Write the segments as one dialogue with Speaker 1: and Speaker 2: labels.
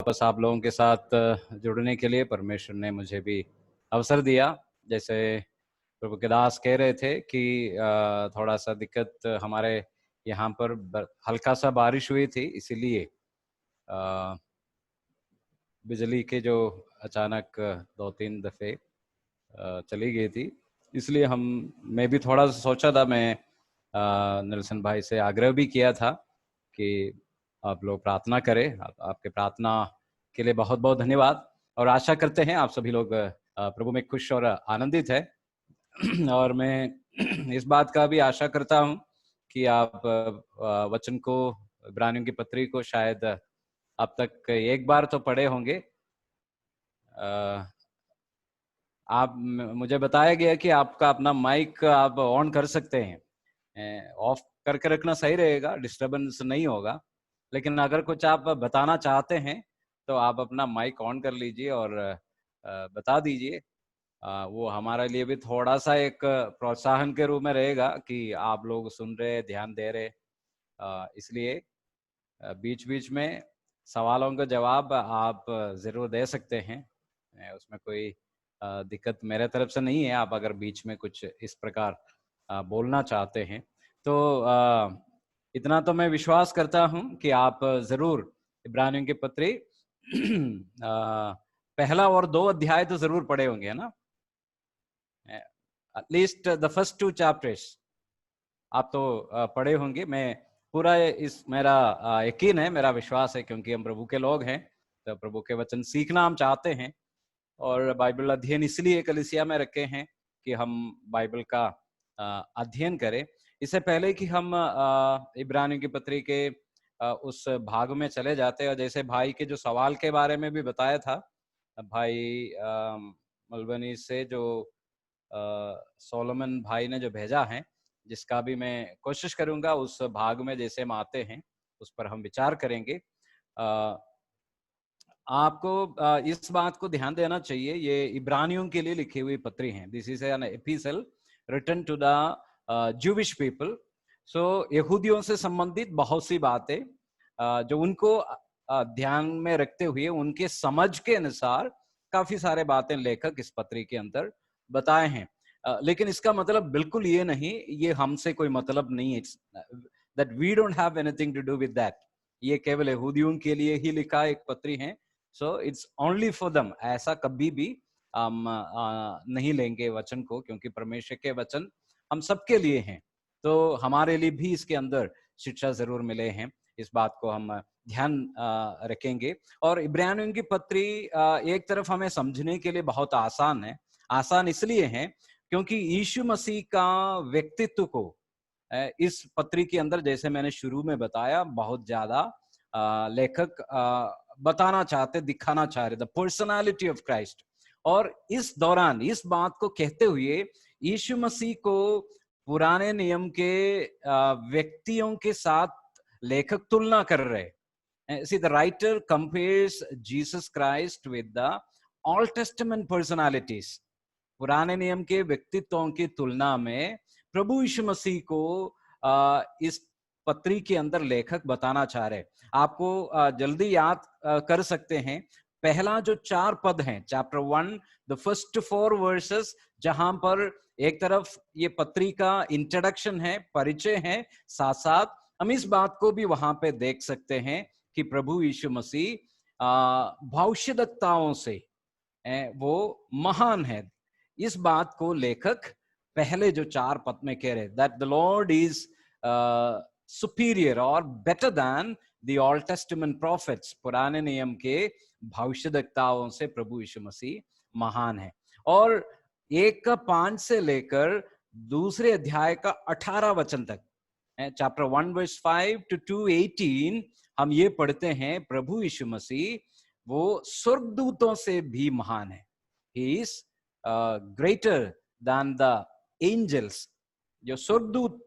Speaker 1: वापस आप लोगों के साथ जुड़ने के लिए परमेश्वर ने मुझे भी अवसर दिया। जैसे प्रभु के दास कह रहे थे कि थोड़ा सा दिक्कत हमारे यहाँ पर हल्का सा बारिश हुई थी, इसीलिए बिजली के जो अचानक 2-3 दफ़े चली गई थी, इसलिए मैं भी थोड़ा सा सोचा था। मैं नेल्सन भाई से आग्रह भी किया था कि आप लोग प्रार्थना करें। आपके प्रार्थना के लिए बहुत बहुत धन्यवाद, और आशा करते हैं आप सभी लोग प्रभु में खुश और आनंदित है। और मैं इस बात का भी आशा करता हूं कि आप वचन को, इब्रानियों की पत्री को शायद अब तक एक बार तो पढ़े होंगे। आप मुझे बताया गया कि आपका अपना माइक आप ऑन कर सकते हैं। ऑफ करके रखना सही रहेगा, डिस्टरबेंस नहीं होगा। लेकिन अगर कुछ आप बताना चाहते हैं तो आप अपना माइक ऑन कर लीजिए और बता दीजिए। वो हमारे लिए भी थोड़ा सा एक प्रोत्साहन के रूप में रहेगा कि आप लोग सुन रहे, ध्यान दे रहे। इसलिए बीच बीच में सवालों का जवाब आप ज़रूर दे सकते हैं। उसमें कोई दिक्कत मेरे तरफ से नहीं है। आप अगर बीच में कुछ इस प्रकार बोलना चाहते हैं तो इतना तो मैं विश्वास करता हूं कि आप ज़रूर इब्रानियों की पत्री पहला और 2 अध्याय तो ज़रूर पढ़े होंगे, है ना? एटलीस्ट द फर्स्ट 2 चैप्टर्स आप तो पढ़े होंगे। मैं पूरा मेरा यकीन है, मेरा विश्वास है, क्योंकि हम प्रभु के लोग हैं, तो प्रभु के वचन सीखना हम चाहते हैं। और बाइबल अध्ययन इसलिए कलीसिया में रखे हैं कि हम बाइबल का अध्ययन करें। इससे पहले कि हम इब्रानियों की पत्री के उस भाग में चले जाते हैं, और जैसे भाई के जो सवाल के बारे में भी बताया था, भाई मलबनी से जो सोलोमन भाई ने जो भेजा है, जिसका भी मैं कोशिश करूंगा उस भाग में जैसे हम आते हैं उस पर हम विचार करेंगे। आपको इस बात को ध्यान देना चाहिए, ये इब्रानियों के लिए लिखी हुई पत्री हैं। This is an epistle written to the Jewish people. So यहूदियों से संबंधित बहुत सी बातें जो उनको ध्यान में रखते हुए उनके समझ के अनुसार काफी सारे बातें लेखक इस पत्री के अंदर बताए हैं। लेकिन इसका मतलब बिल्कुल ये नहीं, ये हमसे कोई मतलब नहीं है, that we don't have anything to do with that. ये केवल यहूदियों के लिए ही लिखा एक पत्री है। So it's only for them. ऐसा कभी भी हम नहीं लेंगे वचन को, क्योंकि परमेश्वर के वचन हम सबके लिए हैं। तो हमारे लिए भी इसके अंदर शिक्षा जरूर मिले हैं, इस बात को हम ध्यान रखेंगे। और इब्रानियों की पत्री एक तरफ हमें समझने के लिए बहुत आसान है। आसान इसलिए है क्योंकि यीशु मसीह का व्यक्तित्व को इस पत्री के अंदर, जैसे मैंने शुरू में बताया, बहुत ज्यादा लेखक बताना चाहते, दिखाना चाह रहे, द पर्सनालिटी ऑफ क्राइस्ट। और इस दौरान इस बात को कहते हुए यीशु मसीह को पुराने नियम के व्यक्तियों के साथ लेखक तुलना कर रहे। See, the writer compares Jesus Christ with the Old Testament personalities. पुराने नियम के व्यक्तित्वों की तुलना में प्रभु यीशु मसीह को इस पत्री के अंदर लेखक बताना चाह रहे। आपको जल्दी याद कर सकते हैं, पहला जो 4 पद हैं, चैप्टर 1, द फर्स्ट 4 वर्सेस, जहां पर एक तरफ ये पत्री का इंट्रोडक्शन है, परिचय है, साथ साथ हम इस बात को भी वहां पे देख सकते हैं कि प्रभु यीशु मसीह भविष्यद्वक्ताओं से वो महान है। इस बात को लेखक पहले जो 4 पद में कह रहे, that the Lord is superior और better than the Old Testament prophets. पुराने नियम के भविष्यद्वक्ताओं से प्रभु यीशु मसीह महान है। और 1:5 से लेकर दूसरे अध्याय का 18 वचन तक, चैप्टर 1 वर्स 5 to 2:18, हम ये पढ़ते हैं प्रभु यीशु मसीह वो स्वर्गदूतों से भी महान है। He is greater than the angels। जो स्वर्गदूत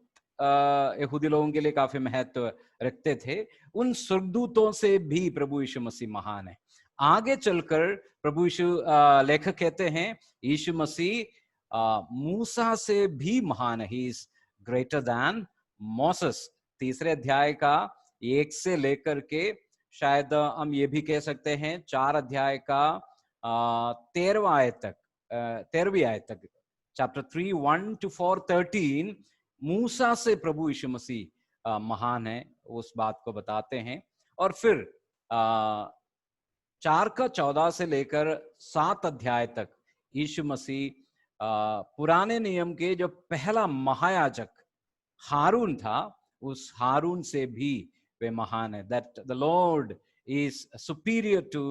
Speaker 1: यहूदी लोगों के लिए काफी महत्व रखते थे, उन स्वर्गदूतों से भी प्रभु यीशु मसीह महान है। आगे चलकर प्रभु यीशु लेखक कहते हैं यीशु मसीह मूसा से भी महान है। He is greater than Moses. तीसरे अध्याय का 1 से लेकर के शायद हम ये भी कह सकते हैं 4 अध्याय का 13वां आयत तक, 13वीं आयत तक, चैप्टर 3 1 to 4:13 मूसा से प्रभु यीशु मसीह महान है, उस बात को बताते हैं। और फिर 4 का 14 से लेकर 7 अध्याय तक यीशु मसीह पुराने नियम के जो पहला महायाजक हारून था, उस हारून से भी वे महान है। That the Lord is superior to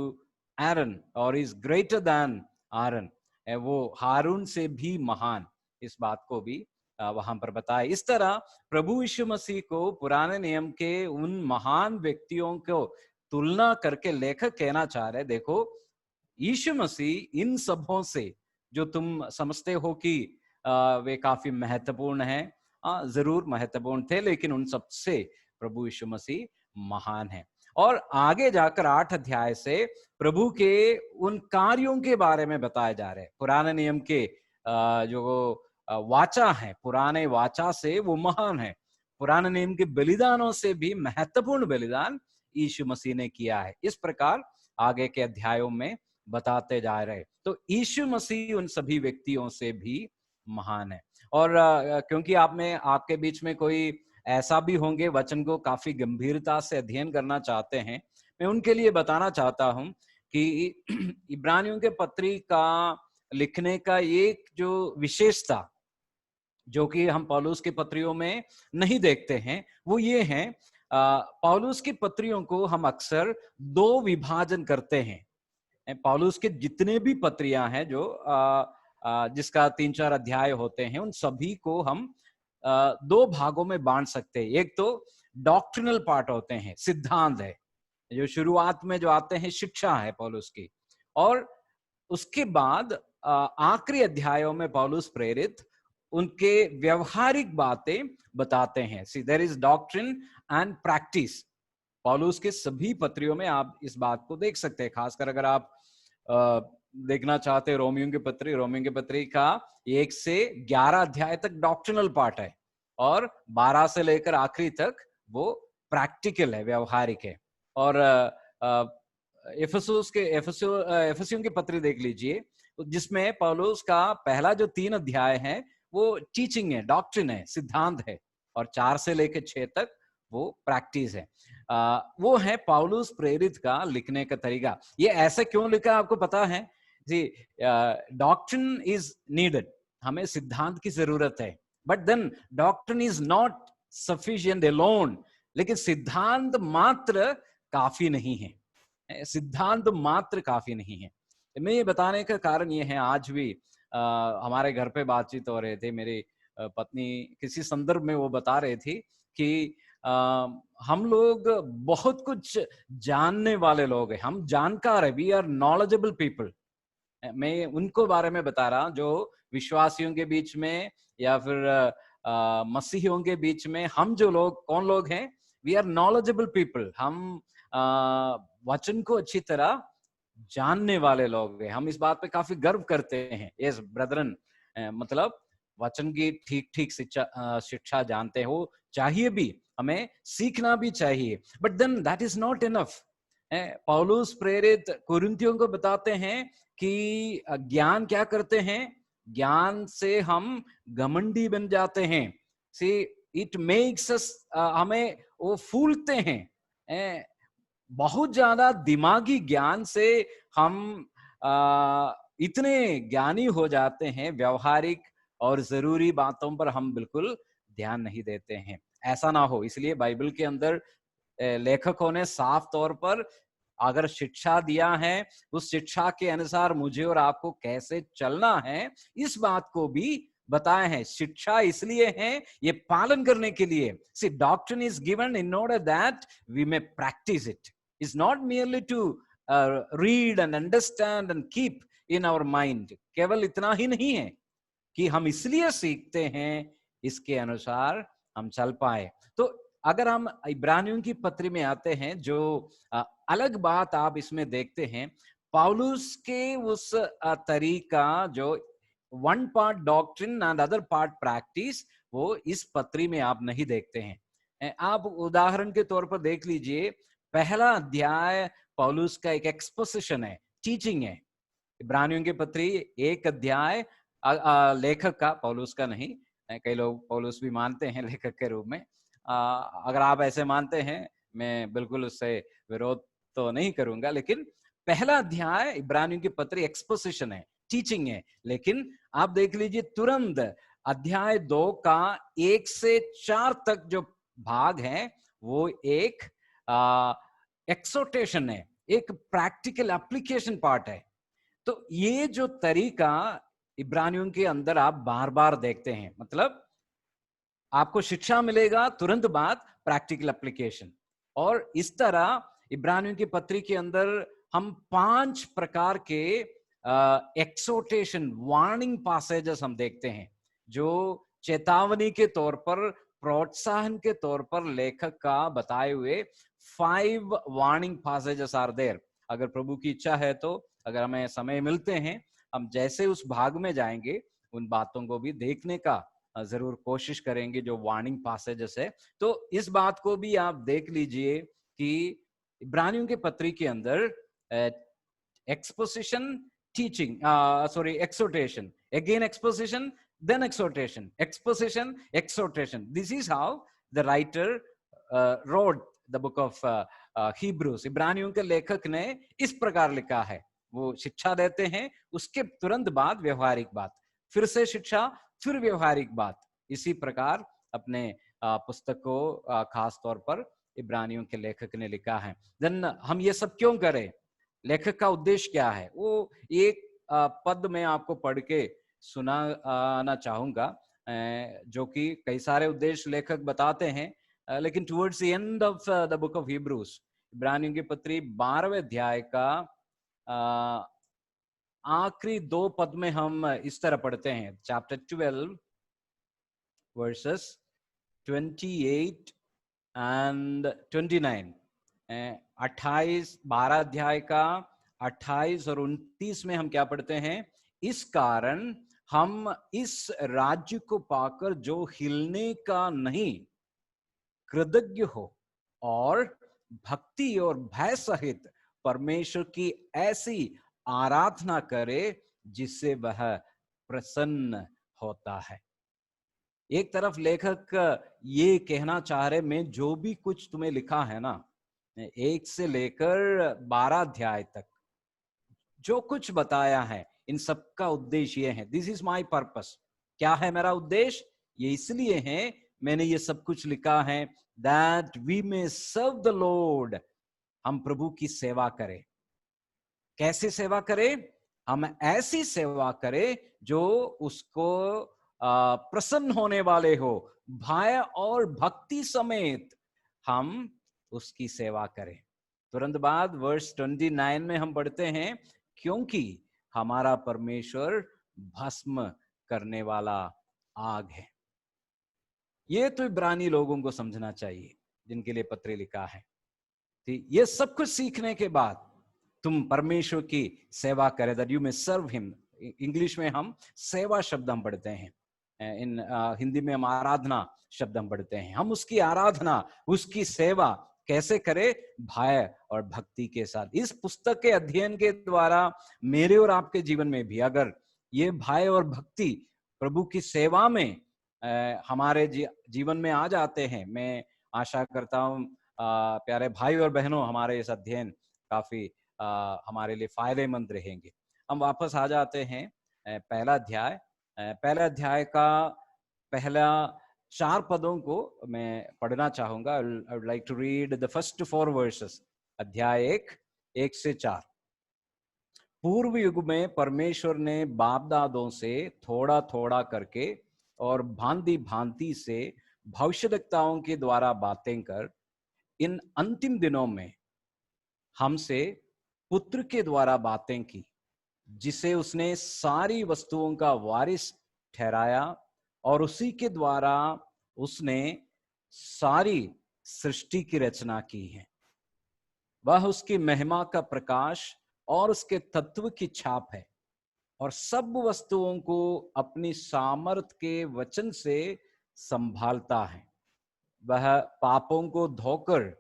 Speaker 1: Aaron और इज ग्रेटर देन आरन, वो हारून से भी महान, इस बात को भी वहां पर बताया। इस तरह प्रभु यीशु मसीह को पुराने नियम के उन महान व्यक्तियों को तुलना करके लेखक कहना चाह रहे, देखो यीशु मसीह इन सबों से जो तुम समझते हो कि वे काफी महत्वपूर्ण हैं, जरूर महत्वपूर्ण थे, लेकिन उन सबसे प्रभु यीशु मसीह महान है। और आगे जाकर 8 अध्याय से प्रभु के उन कार्यों के बारे में बताया जा रहे हैं। पुराने नियम के जो वाचा है, पुराने वाचा से वो महान है। पुराने नियम के बलिदानों से भी महत्वपूर्ण बलिदान यीशु मसीह ने किया है। इस प्रकार आगे के अध्यायों में बताते जा रहे। तो यीशु मसीह उन सभी व्यक्तियों से भी महान है। और क्योंकि आपके बीच में कोई ऐसा भी होंगे वचन को काफी गंभीरता से अध्ययन करना चाहते हैं, मैं उनके लिए बताना चाहता हूं कि इब्रानियों के पत्री का लिखने का एक जो विशेषता जो कि हम पौलुस की पत्रियों में नहीं देखते हैं, वो ये है, पौलुस की पत्रियों को हम अक्सर 2 विभाजन करते हैं। पौलुस के जितने भी पत्रियां हैं जो जिसका 3-4 अध्याय होते हैं, उन सभी को हम 2 भागों में बांट सकते हैं। एक तो डॉक्ट्रिनल पार्ट होते हैं, सिद्धांत है, जो शुरुआत में जो आते हैं शिक्षा है पौलुस की, और उसके बाद आखिरी अध्यायों में पौलुस प्रेरित उनके व्यवहारिक बातें बताते हैं। See there is doctrine and practice. पौलुस के सभी पत्रियों में आप इस बात को देख सकते हैं। खासकर अगर आप देखना चाहते हैं रोमियों की पत्री का 1 से 11 अध्याय तक डॉक्ट्रिनल पार्ट है, और 12 से लेकर आखिरी तक वो प्रैक्टिकल है, व्यवहारिक है। और एफेसियों की पत्री देख लीजिए, जिसमें पौलुस का पहला जो 3 अध्याय है वो टीचिंग है, डॉक्ट्रिन है, सिद्धांत है, और 4 से लेकर 6 तक वो प्रैक्टिस है। वो है पौलुस प्रेरित का लिखने का तरीका। ये ऐसे क्यों लिखा आपको पता है जी? डॉक्ट्रिन इज नीडेड, हमें सिद्धांत की जरूरत है, but then doctrine is not sufficient alone. लेकिन सिद्धांत मात्र काफी नहीं है, सिद्धांत मात्र काफी नहीं है। मैं ये बताने का कारण ये है, आज भी हमारे घर पे बातचीत हो रहे थे, मेरी पत्नी किसी संदर्भ में वो बता रहे थी कि हम लोग बहुत कुछ जानने वाले लोग हैं, हम जानकार है, वी आर नॉलेजेबल पीपल। मैं उनको बारे में बता रहा जो विश्वासियों के बीच में या फिर मसीहियों के बीच में हम जो लोग, कौन लोग हैं? We are knowledgeable people. हम वचन को अच्छी तरह जानने वाले लोग हैं। हम इस बात पे काफी गर्व करते हैं। यस ब्रदरन, मतलब वचन की ठीक शिक्षा जानते हो, चाहिए भी, हमें सीखना भी चाहिए, but then that is not enough. पौलुस प्रेरित कुरिन्थियों को बताते हैं कि ज्ञान क्या करते हैं? ज्ञान से हम घमंडी बन जाते हैं। सी इट मेक्स अस, हमें वो फूलते हैं। बहुत ज्यादा दिमागी ज्ञान से हम इतने ज्ञानी हो जाते हैं, व्यवहारिक और जरूरी बातों पर हम बिल्कुल ध्यान नहीं देते हैं। ऐसा ना हो, इसलिए बाइबल के अंदर लेखकों ने साफ तौर पर अगर शिक्षा दिया है, उस शिक्षा के अनुसार मुझे और आपको कैसे चलना है, इस बात को भी बताया है। शिक्षा इसलिए है, ये पालन करने के लिए। See doctrine is given in order that we may practise it. Is not merely to read and understand and keep in our mind. केवल इतना ही नहीं है कि हम इसलिए सीखते हैं, इसके अनुसार हम चल पाए। तो अगर हम इब्रानियों की पत्री में आते हैं, जो अलग बात आप इसमें देखते हैं, पौलुस के उस तरीका जो one part doctrine and other part practice, वो इस पत्री में आप नहीं देखते हैं। आप उदाहरण के तौर पर देख लीजिए, पहला अध्याय पौलुस का एक एक्सपोजिशन है, टीचिंग है। इब्रानियों की पत्री एक अध्याय लेखक का, पौलुस का नहीं, कई लोग पौलुस भी मानते हैं लेखक के रूप में। अगर आप ऐसे मानते हैं, मैं बिल्कुल उससे विरोध तो नहीं करूंगा, लेकिन पहला अध्याय इब्रानियों की पत्री एक्सपोजिशन है, टीचिंग है। लेकिन आप देख लीजिए तुरंत अध्याय 2 का 1 से 4 तक जो भाग है वो एक एक्सोटेशन है, एक प्रैक्टिकल एप्लीकेशन पार्ट है। तो ये जो तरीका इब्रानियों के अंदर आप बार बार देखते हैं, मतलब आपको शिक्षा मिलेगा, तुरंत बाद प्रैक्टिकल एप्लीकेशन। और इस तरह इब्रानियों की पत्री के अंदर हम 5 प्रकार के एक्सोटेशन, वार्निंग पैसेजेस हम देखते हैं, जो चेतावनी के तौर पर, प्रोत्साहन के तौर पर लेखक का बताए हुए 5 वार्निंग पैसेजेस आर देयर। अगर प्रभु की इच्छा है तो, अगर हमें समय मिलते हैं, हम जैसे उस भाग में जाएंगे उन बातों को भी देखने का जरूर कोशिश करेंगे, जो वार्निंग पैसेजेस है। तो इस बात को भी आप देख लीजिए कि इब्रानियों के पत्री के अंदर exposition, teaching, sorry, exhortation, again exposition, then exhortation, exposition, exhortation. This is how the writer wrote the book of Hebrews. इब्रानियों के लेखक ने इस प्रकार लिखा है। वो शिक्षा देते हैं, उसके तुरंत बाद व्यवहारिक बात, फिर से शिक्षा, फिर व्यवहारिक बात। इसी प्रकार अपने पुस्तक को खास तौर पर इब्रानियों के लेखक ने लिखा है। देन हम ये सब क्यों करें, लेखक का उद्देश्य क्या है, वो एक पद में आपको पढ़ के सुनाना चाहूंगा, जो कि कई सारे उद्देश्य लेखक बताते हैं, लेकिन towards the end of the book of Hebrews, इब्रानियों की पत्री 12वें अध्याय का आखिरी 2 पद में हम इस तरह पढ़ते हैं, चैप्टर 12 वर्सेस 28 एंड 29। 28, 12 अध्याय का 28 और 29 में हम क्या पढ़ते हैं, इस कारण हम इस राज्य को पाकर जो हिलने का नहीं, कृतज्ञ हो और भक्ति और भय सहित परमेश्वर की ऐसी आराधना करे जिससे वह प्रसन्न होता है। एक तरफ लेखक ये कहना चाह रहे, मैं जो भी कुछ तुम्हें लिखा है ना, 1 से लेकर 12 अध्याय तक जो कुछ बताया है, इन सब का उद्देश्य ये है, दिस इज माई पर्पस। क्या है मेरा उद्देश्य, ये इसलिए है मैंने ये सब कुछ लिखा है, that we may serve the Lord, हम प्रभु की सेवा करें। कैसे सेवा करें, हम ऐसी सेवा करें जो उसको प्रसन्न होने वाले हो, भय और भक्ति समेत हम उसकी सेवा करें। तुरंत बाद वर्स 29 में हम पढ़ते हैं, क्योंकि हमारा परमेश्वर भस्म करने वाला आग है। ये तो इब्रानी लोगों को समझना चाहिए जिनके लिए पत्र लिखा है। ये सब कुछ सीखने के बाद तुम परमेश्वर की सेवा करें, that you may serve him. English में हम सेवा शब्द हम पढ़ते हैं, इन हिंदी में हम आराधना शब्द हम पढ़ते हैं। हम उसकी आराधना, उसकी सेवा कैसे करें, भय और भक्ति के साथ। इस पुस्तक के अध्ययन के द्वारा मेरे और आपके जीवन में भी अगर ये भय और भक्ति प्रभु की सेवा में हमारे जीवन में आ जाते हैं, मैं आशा करता हूं प्यारे भाई और बहनों, हमारे इस अध्ययन काफी हमारे लिए फायदेमंद रहेंगे। हम वापस आ जाते हैं पहला अध्याय। पहला अध्याय का पहला 4 पदों को मैं पढ़ना चाहूंगा। I would like to read the first 4 verses. अध्याय 1 से 4। पूर्व युग में परमेश्वर ने बाप दादों से थोड़ा थोड़ा करके और भांति भांति से भविष्यद्वक्ताओं के द्वारा बातें कर इन अंतिम दिनों में हमसे पुत्र के द्वारा बातें की, जिसे उसने सारी वस्तुओं का वारिस ठहराया और उसी के द्वारा उसने सारी सृष्टि की रचना की है। वह उसकी महिमा का प्रकाश और उसके तत्व की छाप है और सब वस्तुओं को अपनी सामर्थ के वचन से संभालता है। वह पापों को धोकर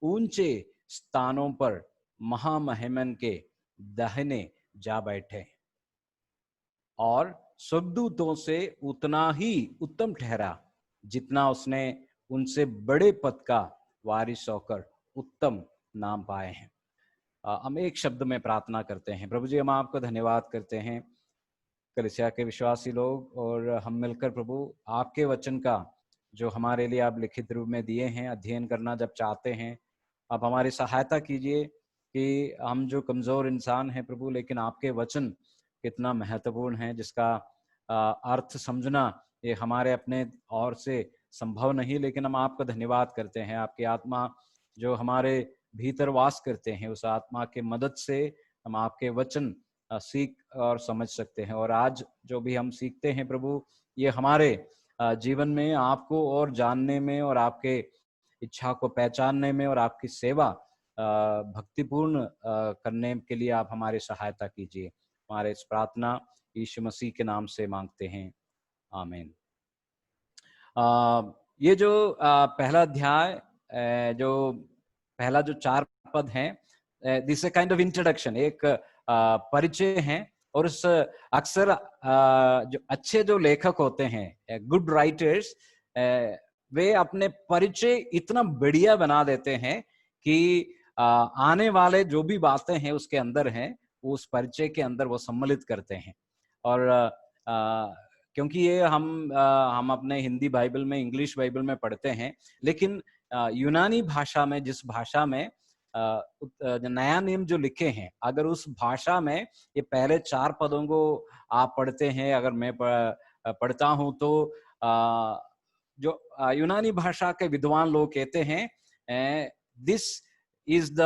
Speaker 1: ऊंचे स्थानों पर महामहिमन के दाहिने जा बैठे और स्वर्गदूतों से उतना ही उत्तम ठहरा जितना उसने उनसे बड़े पद का वारिस होकर उत्तम नाम पाए हैं। हम एक शब्द में प्रार्थना करते हैं। प्रभु जी, हम आपको धन्यवाद करते हैं कलीसिया के विश्वासी लोग और हम मिलकर प्रभु आपके वचन का जो हमारे लिए आप लिखित रूप में दिए हैं अध्ययन करना जब चाहते हैं, आप हमारी सहायता कीजिए कि हम जो कमज़ोर इंसान हैं प्रभु, लेकिन आपके वचन कितना महत्वपूर्ण है जिसका अर्थ समझना ये हमारे अपने और से संभव नहीं, लेकिन हम आपका धन्यवाद करते हैं। आपकी आत्मा जो हमारे भीतर वास करते हैं, उस आत्मा के मदद से हम आपके वचन सीख और समझ सकते हैं। और आज जो भी हम सीखते हैं प्रभु, ये हमारे जीवन में आपको और जानने में और आपके इच्छा को पहचानने में और आपकी सेवा भक्तिपूर्ण करने के लिए आप हमारी सहायता कीजिए। हमारे इस प्रार्थना यीशु मसीह के नाम से मांगते हैं, आमीन। ये जो पहला अध्याय जो पहला जो 4 पद हैं, this a kind of introduction, एक परिचय है। और उस अक्सर जो अच्छे जो लेखक होते हैं, गुड राइटर्स, वे अपने परिचय इतना बढ़िया बना देते हैं कि आने वाले जो भी बातें हैं उसके अंदर हैं, उस परिचय के अंदर वो सम्मिलित करते हैं। और क्योंकि ये हम अपने हिंदी बाइबल में, इंग्लिश बाइबल में पढ़ते हैं, लेकिन यूनानी भाषा में, जिस भाषा में नया नियम जो लिखे हैं, अगर उस भाषा में ये पहले 4 पदों को आप पढ़ते हैं, अगर मैं पढ़ता हूं तो जो यूनानी भाषा के विद्वान लोग कहते हैं, this is the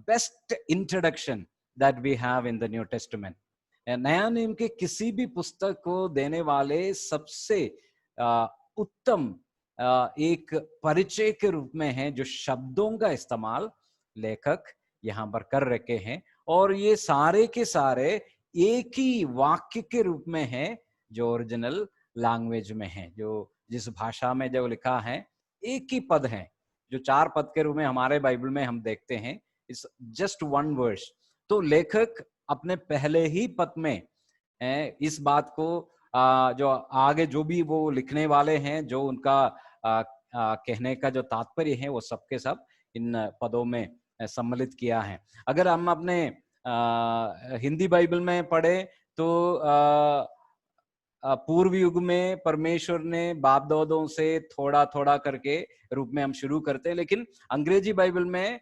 Speaker 1: best introduction that we have in the New Testament. नया नियम के किसी भी पुस्तक को देने वाले सबसे उत्तम एक परिचय के रूप में है, जो शब्दों का इस्तेमाल लेखक यहाँ पर कर रखे हैं, और ये सारे के सारे एक ही वाक्य के रूप में है जो ओरिजिनल लैंग्वेज में है, जो जिस भाषा में जो लिखा है, एक ही पद है जो 4 पद के रूप में हमारे बाइबल में हम देखते हैं, इट्स जस्ट 1 वर्स। तो लेखक अपने पहले ही पद में इस बात को जो आगे जो भी वो लिखने वाले हैं, जो उनका कहने का जो तात्पर्य है, वो सबके सब इन पदों में सम्मिलित किया है। अगर हम अपने हिंदी बाइबल में पढ़े तो पूर्व युग में परमेश्वर ने बाप दादों से थोड़ा थोड़ा करके रूप में हम शुरू करते हैं, लेकिन अंग्रेजी बाइबल में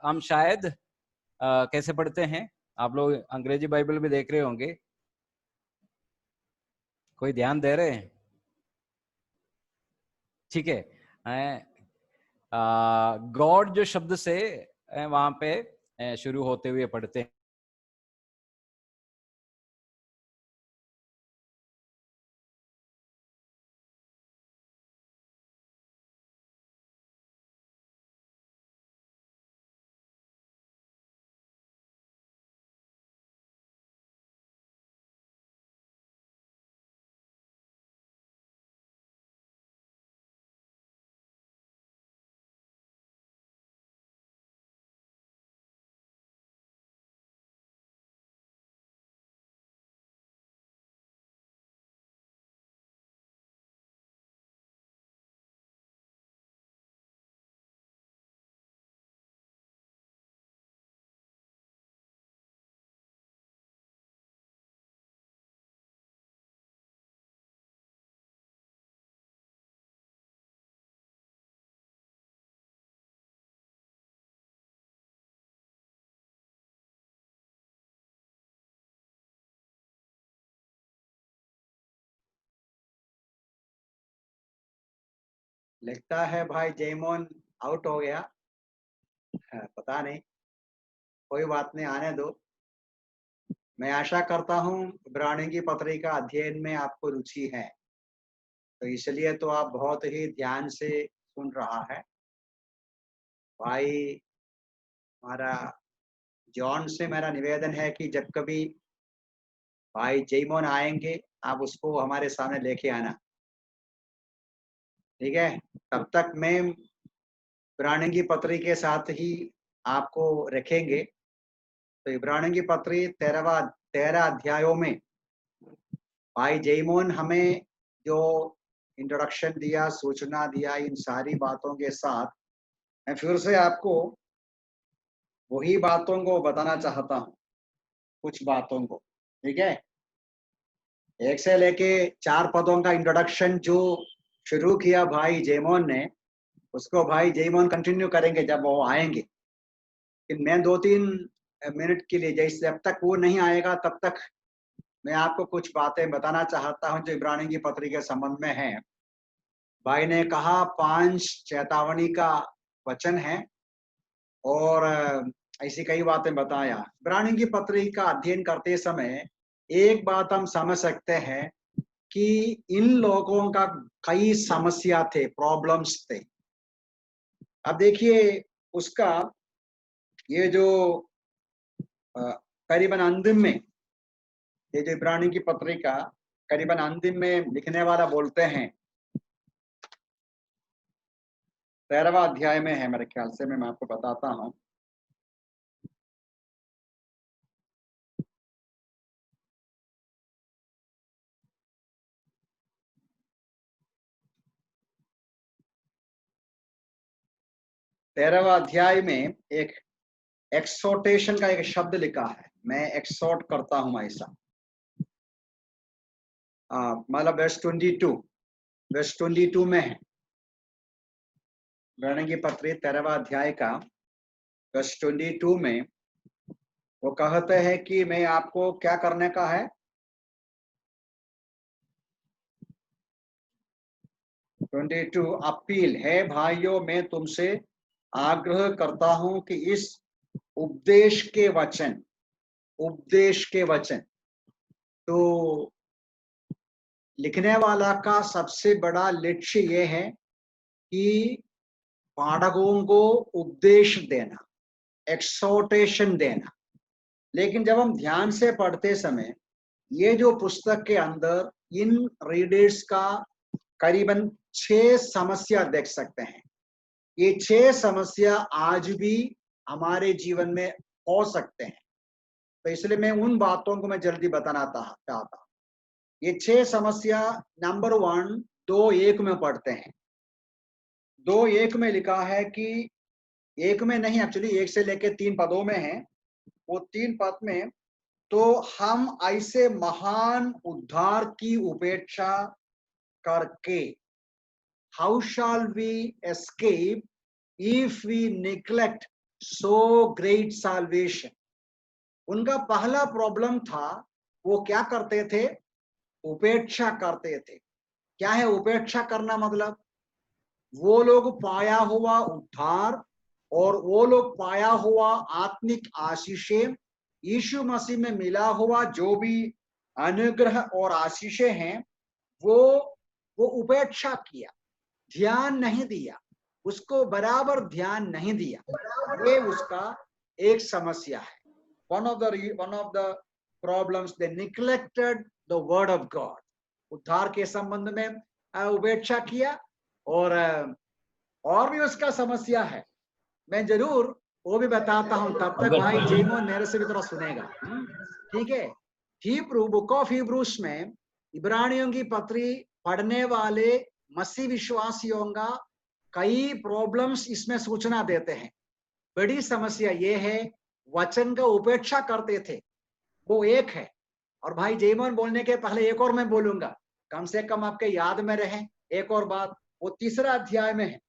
Speaker 1: हम शायद कैसे पढ़ते हैं? आप लोग अंग्रेजी बाइबल भी देख रहे होंगे, कोई ध्यान दे रहे हैं? ठीक है। गॉड जो शब्द से वहां पे शुरू होते हुए पढ़ते हैं।
Speaker 2: लगता है भाई जयमोहन आउट हो गया। पता नहीं, कोई बात नहीं, आने दो। मैं आशा करता हूँ इब्रानियों की पत्री का अध्ययन में आपको रुचि है, तो इसलिए तो आप बहुत ही ध्यान से सुन रहा है। भाई हमारा जॉन से मेरा निवेदन है कि जब कभी भाई जयमोहन आएंगे, आप उसको हमारे सामने लेके आना, ठीक है? तब तक मैं इब्रानियों की पत्री के साथ ही आपको रखेंगे। तो इब्रानियों की पत्री 13 अध्यायों में भाई जयमोहन हमें जो इंट्रोडक्शन दिया, सूचना दिया, इन सारी बातों के साथ मैं फिर से आपको वही बातों को बताना चाहता हूँ, कुछ बातों को। ठीक है, 1 से लेके 4 पदों का इंट्रोडक्शन जो शुरू किया भाई जयमोहन ने, उसको भाई जयमोहन कंटिन्यू करेंगे जब वो आएंगे। कि मैं 2-3 मिनट के लिए, जैसे जब तक वो नहीं आएगा तब तक मैं आपको कुछ बातें बताना चाहता हूं जो इब्रानियों की पत्री के संबंध में है। भाई ने कहा 5 चेतावनी का वचन है और ऐसी कई बातें बताया। इब्रानियों की पत्री का अध्ययन करते समय एक बात हम समझ सकते हैं कि इन लोगों का कई समस्या थे, प्रॉब्लम्स थे। अब देखिए उसका ये जो करीबन अंतिम में, ये जो इब्रानियों की पत्री का करीबन अंतिम में लिखने वाला बोलते हैं, 13वां अध्याय में है मेरे ख्याल से, मैं आपको बताता हूं। तेरहवां अध्याय में एक एक्सोर्टेशन का एक शब्द लिखा है। मैं एक्सोर्ट करता हूं ऐसा, मतलब वर्स 22 में है इब्रानियों की पत्री 13वां अध्याय का वर्स 22 में वो कहते हैं कि मैं आपको क्या करने का है। 22 अपील है, भाइयों मैं तुमसे आग्रह करता हूं कि इस उपदेश के वचन तो लिखने वाला का सबसे बड़ा लक्ष्य यह है कि पाठकों को उपदेश देना, एक्सोर्टेशन देना। लेकिन जब हम ध्यान से पढ़ते समय ये जो पुस्तक के अंदर इन रीडर्स का करीबन 6 समस्या देख सकते हैं। ये 6 समस्या आज भी हमारे जीवन में हो सकते हैं। तो इसलिए मैं उन बातों को मैं जल्दी बताना चाहता हूं। ये 6 समस्या नंबर 1 2:1 में पढ़ते हैं। 2:1 में लिखा है कि, एक में नहीं, एक्चुअली 1 से लेके 3 पदों में है। वो 3 पद में, तो हम ऐसे महान उद्धार की उपेक्षा करके, how shall we escape if we neglect so great salvation. उनका पहला प्रॉब्लम था, वो क्या करते थे, उपेक्षा करते थे। क्या है उपेक्षा करना? मतलब वो लोग पाया हुआ उद्धार और वो लोग पाया हुआ आत्मिक आशीषें, यीशु मसीह में मिला हुआ जो भी अनुग्रह और आशीषें हैं, वो उपेक्षा किया, ध्यान नहीं दिया, उसको बराबर ध्यान नहीं दिया। ये उसका एक समस्या है। one of the problems, they neglected the word of God। उद्धार के संबंध में उपेक्षा किया। और भी उसका समस्या है, मैं जरूर वो भी बताता हूं। तब तक भाई जेमोन मेरे से भी थोड़ा सुनेगा, ठीक है। हिब्रू, बुक ऑफ हिब्रूस में इब्रानियों की पत्री पढ़ने वाले मसीह विश्वासियों का कई प्रॉब्लम्स इसमें सूचना देते हैं। बड़ी समस्या ये है, वचन का उपेक्षा करते थे, वो एक है। और भाई जेमोन बोलने के पहले एक और मैं बोलूंगा, कम से कम आपके याद में रहे एक और बात। वो 3रा अध्याय में है।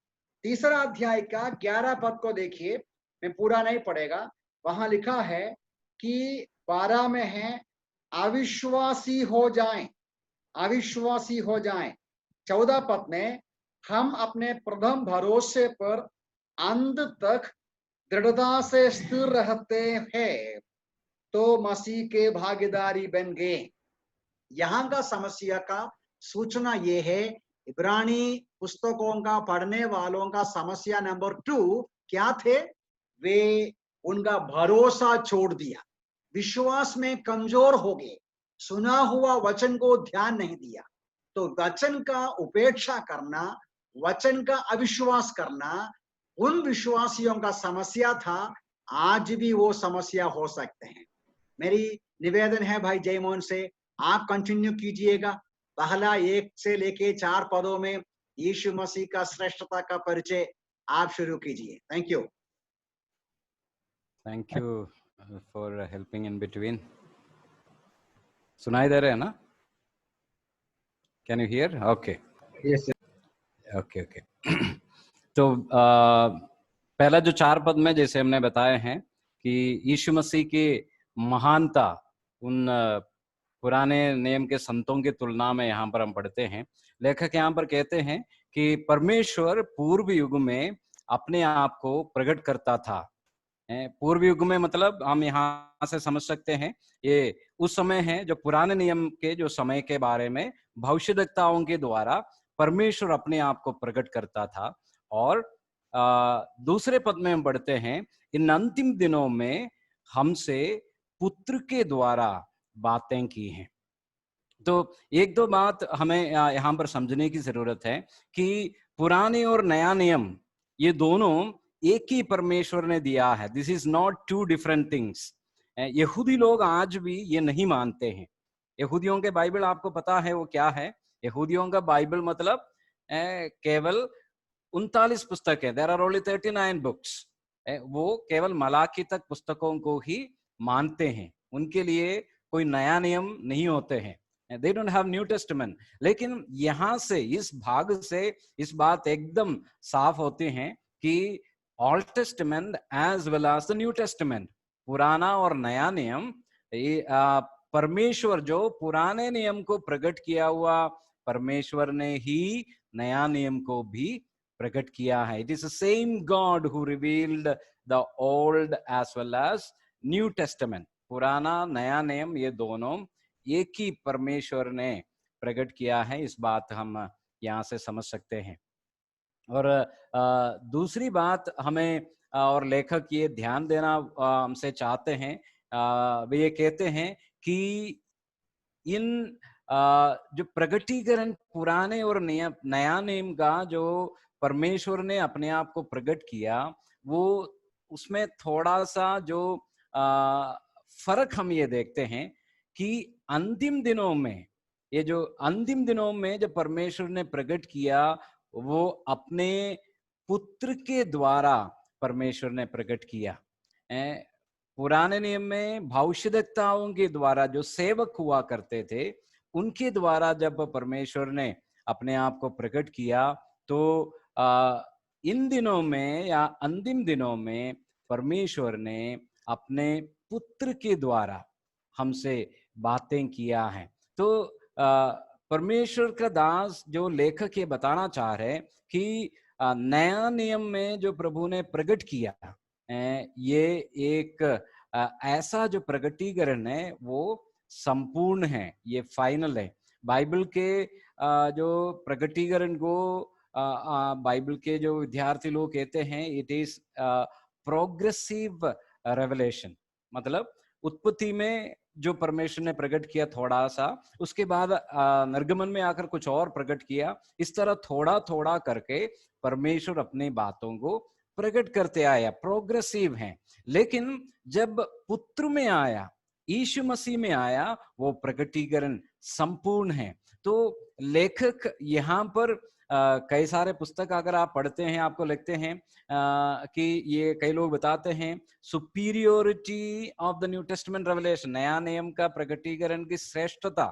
Speaker 2: 3रा अध्याय का 11 पद को देखिए, मैं पूरा नहीं पढ़ेगा। वहां लिखा है कि 12 में है, अविश्वासी हो जाएं, अविश्वासी हो जाएं। 14 पद में, हम अपने प्रथम भरोसे पर अंत तक दृढ़ता से स्थिर रहते हैं तो मसीह के भागीदारी बन गए। यहाँ का समस्या का सूचना ये है, इब्रानी पुस्तकों का पढ़ने वालों का समस्या नंबर 2 क्या थे? वे उनका भरोसा छोड़ दिया, विश्वास में कमजोर हो गए, सुना हुआ वचन को ध्यान नहीं दिया। तो वचन का उपेक्षा करना, वचन का अविश्वास करना, उन विश्वासियों का समस्या था, आज भी वो समस्या हो सकते हैं। मेरी निवेदन है भाई जयमोहन से, आप कंटिन्यू कीजिएगा। पहला 1 से लेके 4 पदों में यीशु मसीह का श्रेष्ठता का परिचय आप शुरू कीजिए। Thank you.
Speaker 1: Thank you for helping in between. सुनाई दे रहे हैं ना? Can you here? Okay
Speaker 2: yes.
Speaker 1: Okay okay. तो पहला जो 4 पद में जैसे हमने बताए हैं कि यीशु मसीह की महानता उन पुराने नियम के संतों की तुलना में यहाँ पर हम पढ़ते हैं। लेखक यहाँ पर कहते हैं कि परमेश्वर पूर्व युग में अपने आप को प्रकट करता था। पूर्व युग में मतलब हम यहाँ से समझ सकते हैं ये उस समय है जो पुराने नियम के जो समय के बारे में भविष्यद्वक्ताओं के द्वारा परमेश्वर अपने आप को प्रकट करता था। और दूसरे पद में हम पढ़ते हैं, इन अंतिम दिनों में हमसे पुत्र के द्वारा बातें की हैं। तो एक दो बात हमें यहाँ पर समझने की जरूरत है कि पुराने और नया नियम ये दोनों एक ही परमेश्वर ने दिया है। This is not two different things. यहूदी लोग आज भी ये नहीं मानते हैं। यहूदियों के बाइबल आपको पता है वो क्या है? यहूदियों का बाइबल मतलब केवल 39 पुस्तक है। There are only 39 books. वो केवल मलाकी तक पुस्तकों को ही मानते हैं। उनके लिए कोई नया नियम नहीं होते हैं। They don't have new testament. लेकिन यहाँ से इस भाग से इस बात एकदम साफ होती है कि Old Testament as well as the New Testament, पुराना और नया नियम, ये परमेश्वर जो पुराने नियम को प्रकट किया हुआ परमेश्वर ने ही नया नियम को भी प्रकट किया है। It is the same God who revealed the Old as well as New Testament. पुराना नया नियम ये दोनों एक ही परमेश्वर ने प्रकट किया है। इस बात हम यहाँ से समझ सकते हैं। और दूसरी बात हमें और लेखक ये ध्यान देना हमसे चाहते हैं, वे ये कहते हैं कि इन जो प्रगटीकरण पुराने और नया नियम का जो परमेश्वर ने अपने आप को प्रकट किया, वो उसमें थोड़ा सा जो फर्क हम ये देखते हैं कि अंतिम दिनों में, ये जो अंतिम दिनों में जो परमेश्वर ने प्रकट किया वो अपने पुत्र के द्वारा परमेश्वर ने प्रकट किया। पुराने नियम में भविष्यद्वक्ताओं के द्वारा जो सेवक हुआ करते थे, उनके द्वारा जब परमेश्वर ने अपने आप को प्रकट किया, तो इन दिनों में या अंतिम दिनों में परमेश्वर ने अपने पुत्र के द्वारा हमसे बातें किया है। तो परमेश्वर का दास जो लेखक ये बताना चाह रहे कि नया नियम में जो प्रभु ने प्रकट किया, ये एक ऐसा जो प्रगटीकरण है वो संपूर्ण है, ये फाइनल है। बाइबल के जो प्रगटीकरण को बाइबल के जो विद्यार्थी लोग कहते हैं, इट इज प्रोग्रेसिव रेवलेशन। मतलब उत्पत्ति में जो परमेश्वर ने प्रकट किया थोड़ा सा, उसके बाद निर्गमन में आकर कुछ और प्रकट किया। इस तरह थोड़ा थोड़ा करके परमेश्वर अपनी बातों को प्रकट करते आया, प्रोग्रेसिव है। लेकिन जब पुत्र में आया, यीशु मसीह में आया, वो प्रकटीकरण संपूर्ण है। तो लेखक यहाँ पर कई सारे पुस्तक अगर आप पढ़ते हैं, आपको लिखते हैं कि ये कई लोग बताते हैं superiority of the New testament revelation, नया नियम का प्रकटीकरण की श्रेष्ठता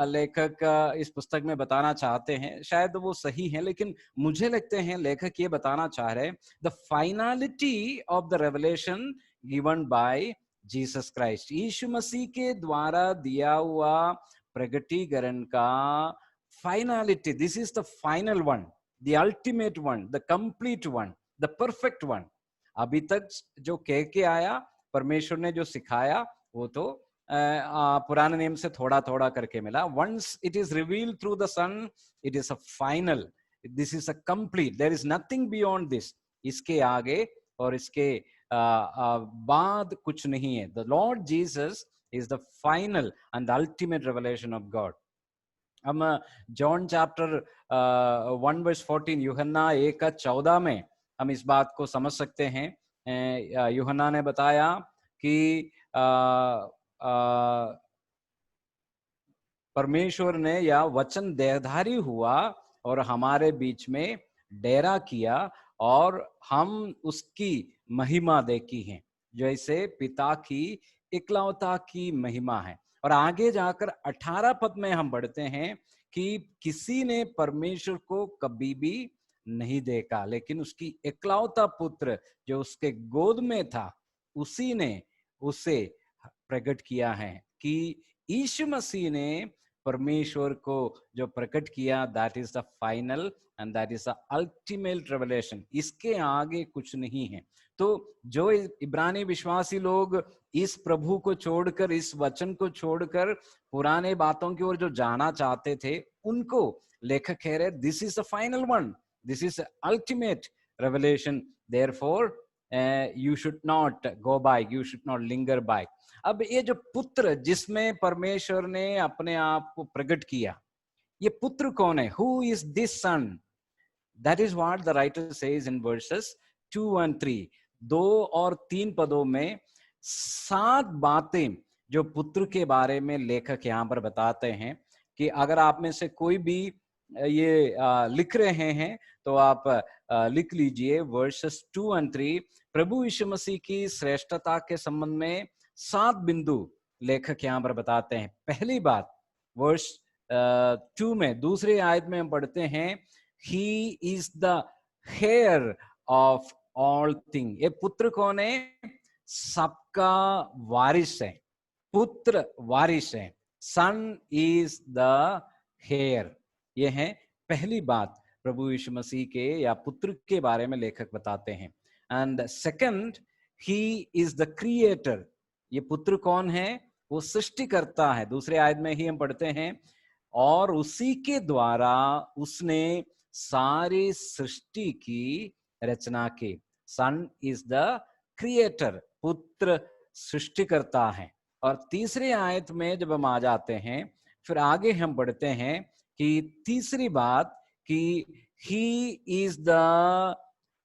Speaker 1: लेखक इस पुस्तक में बताना चाहते हैं। शायद वो सही है, लेकिन मुझे लगते हैं लेखक ये बताना चाह रहे हैं the finality of the revelation given by Jesus Christ. यीशु मसीह के द्वारा दिया हुआ प्रकटीकरण का finality, this is the final one, the ultimate one, the complete one, the perfect one. अभी तक जो कह के आया, परमेश्वर ने जो सिखाया, वो तो पुराने नियम से थोड़ा थोड़ा करके मिला। Once it is revealed through the Son, it is a final, this is a complete, there is nothing beyond this. इसके आगे और इसके बाद कुछ नहीं है। The Lord Jesus is the final and the ultimate revelation of God. हम John chapter 1 verse 14, यूहन्ना 1:14 में हम इस बात को समझ सकते हैं। यूहन्ना ने बताया कि परमेश्वर ने या वचन देहधारी हुआ और हमारे बीच में डेरा किया और हम उसकी महिमा देखी है, जैसे पिता की इकलौता की महिमा है। और आगे जाकर 18 पद में हम पढ़ते हैं कि किसी ने परमेश्वर को कभी भी नहीं देखा, लेकिन उसकी इकलौता पुत्र जो उसके गोद में था उसी ने उसे प्रकट किया है। कि यीशु मसीह ने परमेश्वर को जो प्रकट किया, that is the final and that is the ultimate revelation. इसके आगे कुछ नहीं है। तो जो इब्रानी विश्वासी लोग इस प्रभु को छोड़कर, इस वचन को छोड़कर पुराने बातों की ओर जो जाना चाहते थे, उनको लेखक कह रहे this is the final one, this is ultimate revelation, therefore you should not go by, you should not linger by। अब ये जो पुत्र जिसमें परमेश्वर ने अपने आप को प्रकट किया, ये पुत्र कौन है? Who is this son? That is what the writer says in verses 2 and 3। 2 और 3 पदों में 7 बातें जो पुत्र के बारे में लेखक यहाँ पर बताते हैं। कि अगर आप में से कोई भी ये लिख रहे हैं तो आप लिख लीजिए वर्सेस 2 and 3। प्रभु यीशु मसीह की श्रेष्ठता के संबंध में 7 बिंदु लेखक यहाँ पर बताते हैं। पहली बात, वर्स 2 में दूसरी आयत में हम पढ़ते हैं, He is the heir of all things। ये पुत्र कौन है? सबका वारिस है, पुत्र वारिस है। सन इज द हेयर। ये है पहली बात प्रभु यीशु मसीह के या पुत्र के बारे में लेखक बताते हैं। And second, he is the creator. ये पुत्र कौन है? वो सृष्टिकर्ता है। दूसरे आयत में ही हम पढ़ते हैं, और उसी के द्वारा उसने सारी सृष्टि की रचना की। सन इज द क्रिएटर, पुत्र सृष्टिकर्ता है। और तीसरे आयत में जब हम आ जाते हैं, फिर आगे हम पढ़ते हैं कि तीसरी बात कि he is the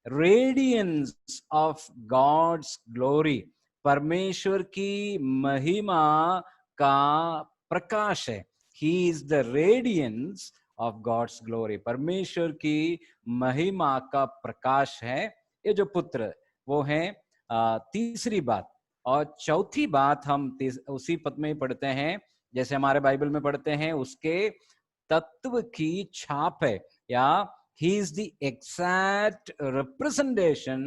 Speaker 1: radiance of God's glory. परमेश्वर की महिमा का प्रकाश है। He is the radiance of God's glory. परमेश्वर की महिमा का प्रकाश है ये जो पुत्र, वो है तीसरी बात। और चौथी बात हम उसी पद में पढ़ते हैं, जैसे हमारे बाइबल में पढ़ते हैं, उसके तत्व की छाप है, या he is the exact representation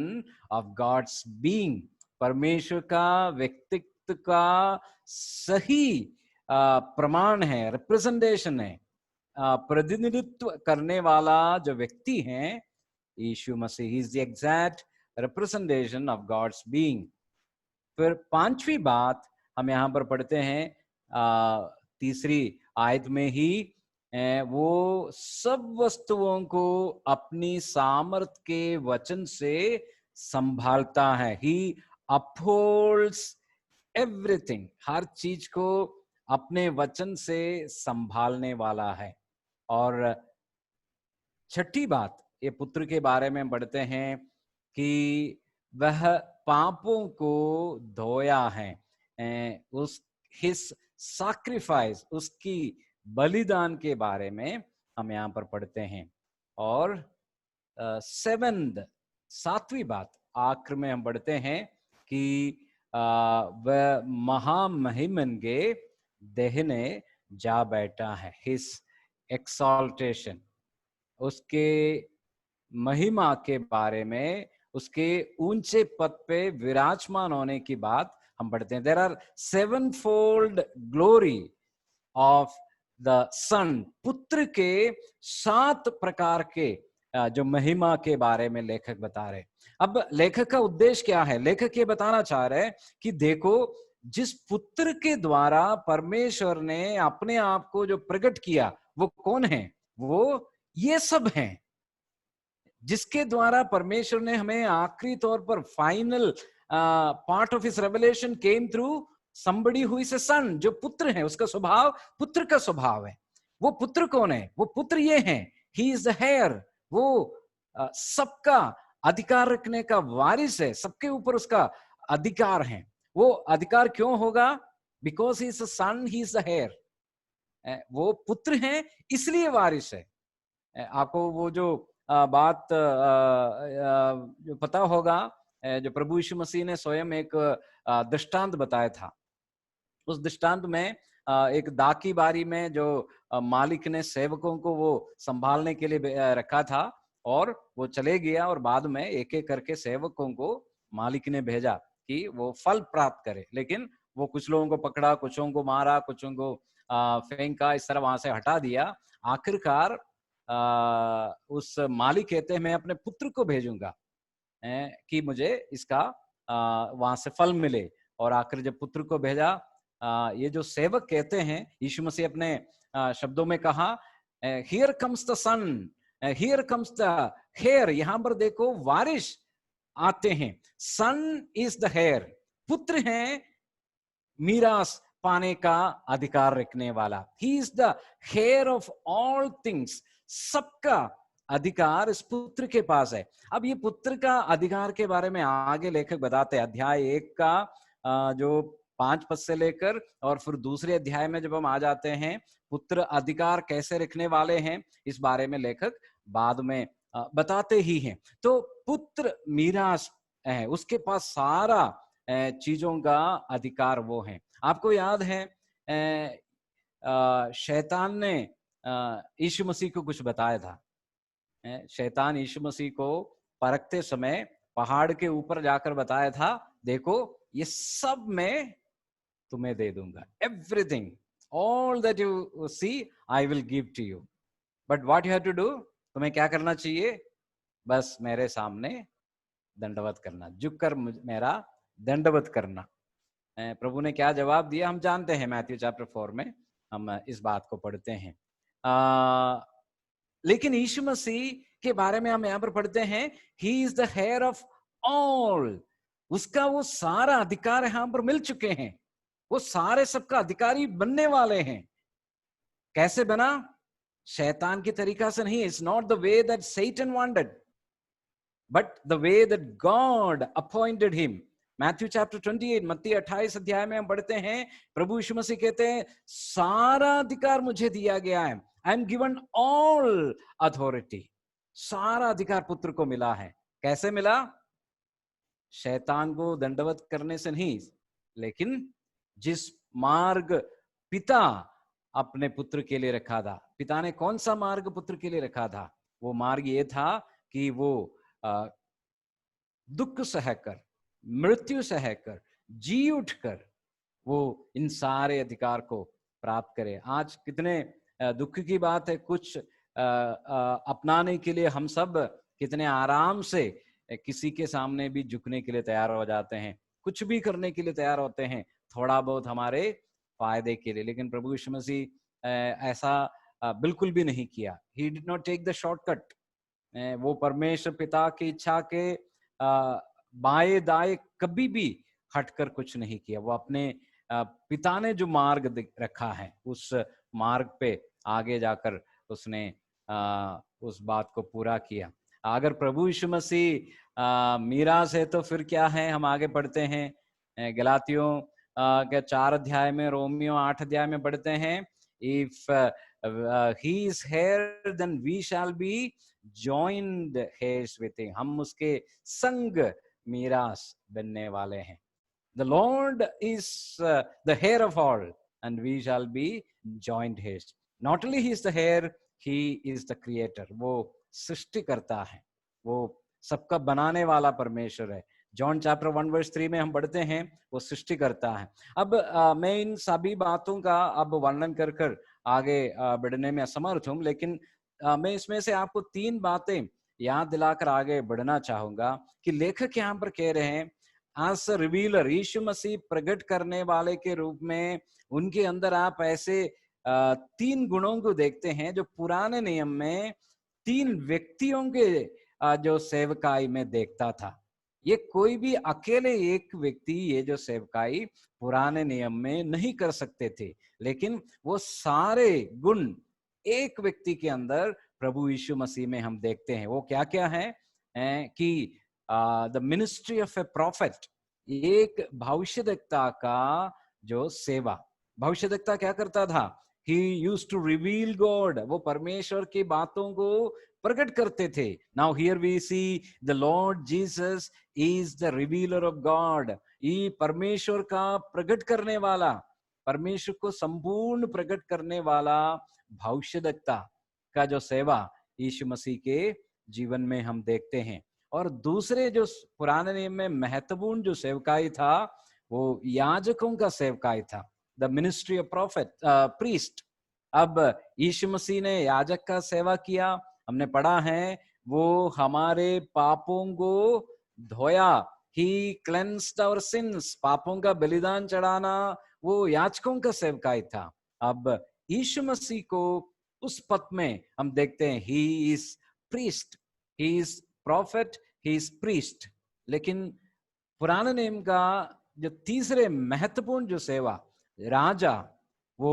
Speaker 1: of God's being। परमेश्वर का व्यक्तित्व का सही प्रमाण है, रिप्रेजेंटेशन है, प्रतिनिधित्व करने वाला जो व्यक्ति है यीशु मसीह। he is the exact representation of God's being। फिर पांचवी बात हम यहाँ पर पढ़ते हैं तीसरी आयत में ही, वो सब वस्तुओं को अपनी सामर्थ के वचन से संभालता है। ही अपहोल्ड्स एवरीथिंग। हर चीज को अपने वचन से संभालने वाला है। और छठी बात, ये पुत्र के बारे में पढ़ते हैं कि वह पापों को धोया है। उस हिज सैक्रिफाइस, उसकी बलिदान के बारे में हम यहाँ पर पढ़ते हैं। और सातवीं बात आखिर में हम पढ़ते हैं कि वह महामहिमन के देहने जा बैठा है। हिज एक्सॉल्टेशन, उसके महिमा के बारे में, उसके ऊंचे पद पे विराजमान होने की बात हम पढ़ते हैं। There are 7-fold glory of the Son. पुत्र के 7 प्रकार के जो महिमा के बारे में लेखक बता रहे। अब लेखक का उद्देश्य क्या है? लेखक ये बताना चाह रहे हैं कि देखो, जिस पुत्र के द्वारा परमेश्वर ने अपने आप को जो प्रकट किया, वो कौन है? वो ये सब हैं जिसके द्वारा परमेश्वर ने हमें आखिरी तौर पर final part of his revelation came through somebody who is a son। जो पुत्र है, उसका स्वभाव पुत्र का स्वभाव है। वो पुत्र कौन है? वो पुत्र ये है, he is the heir। वो सबका अधिकार रखने का वारिस है, सबके ऊपर उसका अधिकार है। वो अधिकार क्यों होगा? Because he is a son, he is the heir. वो पुत्र हैं इसलिए वारिस है। आपको वो जो बात जो पता होगा, जो प्रभु यीशु मसीह ने स्वयं एक दृष्टांत बताया था। उस दृष्टांत में एक दाकी बारी में जो मालिक ने सेवकों को वो संभालने के लिए रखा था, और वो चले गया, और बाद में एक एक करके सेवकों को मालिक ने भेजा कि वो फल प्राप्त करे। लेकिन वो कुछ लोगों को पकड़ा, कुछों को मारा, कुछों को फेंका, इस तरह वहां से हटा दिया। आखिरकार उस मालिक कहते हैं मैं अपने पुत्र को भेजूंगा कि मुझे इसका वहां से फल मिले। और आखिर जब पुत्र को भेजा, ये जो सेवक कहते हैं, यीशु मसीह अपने शब्दों में कहा, here comes the son, here comes the heir. यहां पर देखो वारिस आते हैं। सन इज द हेयर, पुत्र हैं मीरास पाने का अधिकार रखने वाला। He is the heir of all things, सबका अधिकार इस पुत्र के पास है। अब ये पुत्र का अधिकार के बारे में आगे लेखक बताते हैं, अध्याय 1 का जो 5 पद से लेकर, और फिर दूसरे अध्याय में जब हम आ जाते हैं, पुत्र अधिकार कैसे रखने वाले हैं, इस बारे में लेखक बाद में बताते ही हैं। तो पुत्र मीरास है, उसके पास सारा चीजों का अधिकार वो है। आपको याद है शैतान ने यीशु मसीह को कुछ बताया था। शैतान यीशु मसीह को परखते समय पहाड़ के ऊपर जाकर बताया था, देखो ये सब मैं तुम्हें दे दूंगा, everything, all that you see I will give to you, but what you have to do, तुम्हें क्या करना चाहिए? बस मेरे सामने दंडवत करना, झुककर मेरा दंडवत करना। प्रभु ने क्या जवाब दिया हम जानते हैं, मैथ्यू चैप्टर 4 में हम इस बात को पढ़ते हैं। लेकिन यीशु मसीह के बारे में हम यहाँ पर पढ़ते हैं, he is the heir of all, उसका वो सारा अधिकार यहाँ पर मिल चुके हैं, वो सारे सबका अधिकारी बनने वाले हैं। कैसे बना? शैतान की तरीका से नहीं। It's not the way that Satan wanted, but the way that God appointed him. Matthew chapter 28, मत्ती 28 अध्याय में हम पढ़ते हैं, प्रभु यीशु मसीह कहते हैं सारा अधिकार मुझे दिया गया है, I am given all authority. सारा अधिकार पुत्र को मिला है। कैसे मिला? शैतान को दंडवत करने से नहीं, लेकिन जिस मार्ग पिता अपने पुत्र के लिए रखा था। पिता ने कौन सा मार्ग पुत्र के लिए रखा था? वो मार्ग ये था कि वो दुख सहकर, मृत्यु सहकर, जी उठकर वो इन सारे अधिकार को प्राप्त करे। आज कितने दुख की बात है, कुछ अपनाने के लिए हम सब कितने आराम से किसी के सामने भी झुकने के लिए तैयार हो जाते हैं, कुछ भी करने के लिए तैयार होते हैं, थोड़ा बहुत हमारे फायदे के लिए। लेकिन प्रभु यीशु मसीह ऐसा बिल्कुल भी नहीं किया। He did not take the shortcut. वो परमेश्वर पिता की इच्छा के बाएं दाएं कभी भी हटकर कुछ नहीं किया। वो अपने पिता ने जो मार्ग रखा है उस मार्ग पे आगे जाकर उसने उस बात को पूरा किया। अगर प्रभु यीशु मसीह मीरास है तो फिर क्या है? हम आगे पढ़ते हैं गलातियों के 4 अध्याय में, रोमियो 8 अध्याय में पढ़ते हैं, if he is here then we shall be joined heirs with him, हम उसके संग मीरास बनने वाले हैं। The Lord is the heir of all and we shall be joined heirs. Not only he is the heir, he is the creator. वो सृष्टि करता है, वो सबका बनाने वाला परमेश्वर है। जॉन चैप्टर 1 वर्स 3 में हम पढ़ते हैं वो सृष्टि करता है। अब मैं इन सभी बातों का अब वर्णन कर कर आगे बढ़ने में असमर्थ हूँ, लेकिन मैं इसमें से आपको 3 बातें याद दिलाकर आगे बढ़ना चाहूंगा कि लेखक यहाँ पर कह रहे हैं, एज अ रिवीलर, यीशु मसीह प्रकट करने वाले के रूप में उनके अंदर आप ऐसे 3 गुणों को देखते हैं जो पुराने नियम में 3 व्यक्तियों के जो सेवकाई में देखता था। ये कोई भी अकेले एक व्यक्ति ये जो सेवकाई पुराने नियम में नहीं कर सकते थे, लेकिन वो सारे गुण एक व्यक्ति के अंदर प्रभु यीशु मसीह में हम देखते हैं। वो क्या क्या है? कि the ministry of A profit, एक भविष्यद्वक्ता का जो सेवा, भविष्यद्वक्ता क्या करता था? He used to reveal God, वो परमेश्वर की बातों को प्रकट करते थे. Now here we see the Lord Jesus is the revealer of God. ये परमेश्वर का प्रकट करने वाला, परमेश्वर को संपूर्ण प्रकट करने वाला भविष्यद्वक्ता का जो सेवा यीशु मसीह के जीवन में हम देखते हैं. और दूसरे जो पुराने नियम में महत्वपूर्ण जो सेवकाई था वो याजकों का सेवकाई था, the ministry of profit, priest. अब यीशु मसीह ने याजक का सेवा किया, हमने पढ़ा है, वो हमारे पापों को धोया, ही क्लेंस्ड आवर सिंस, पापों का बलिदान चढ़ाना वो याजकों का सेवकाई था. अब यीशु मसीह को उस पद में हम देखते हैं, he is priest, he is profit, he is priest. लेकिन पुराने नियम का जो तीसरे महत्वपूर्ण जो सेवा, राजा, वो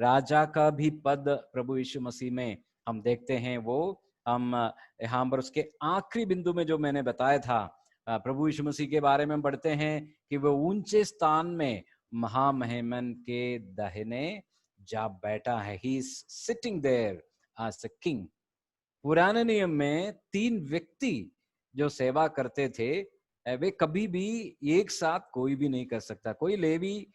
Speaker 1: राजा का भी पद प्रभु यीशु मसीह में हम देखते हैं. वो हम यहाँ पर उसके आखिरी बिंदु में जो मैंने बताया था, प्रभु यीशु मसीह के बारे में पढ़ते हैं कि वो ऊंचे स्थान में महामहिमन के दाहिने जा बैठा है. He is sitting there as a king. पुराने नियम में 3 व्यक्ति जो सेवा करते थे, वे कभी भी एक साथ कोई भी नहीं कर सकता. कोई लेवी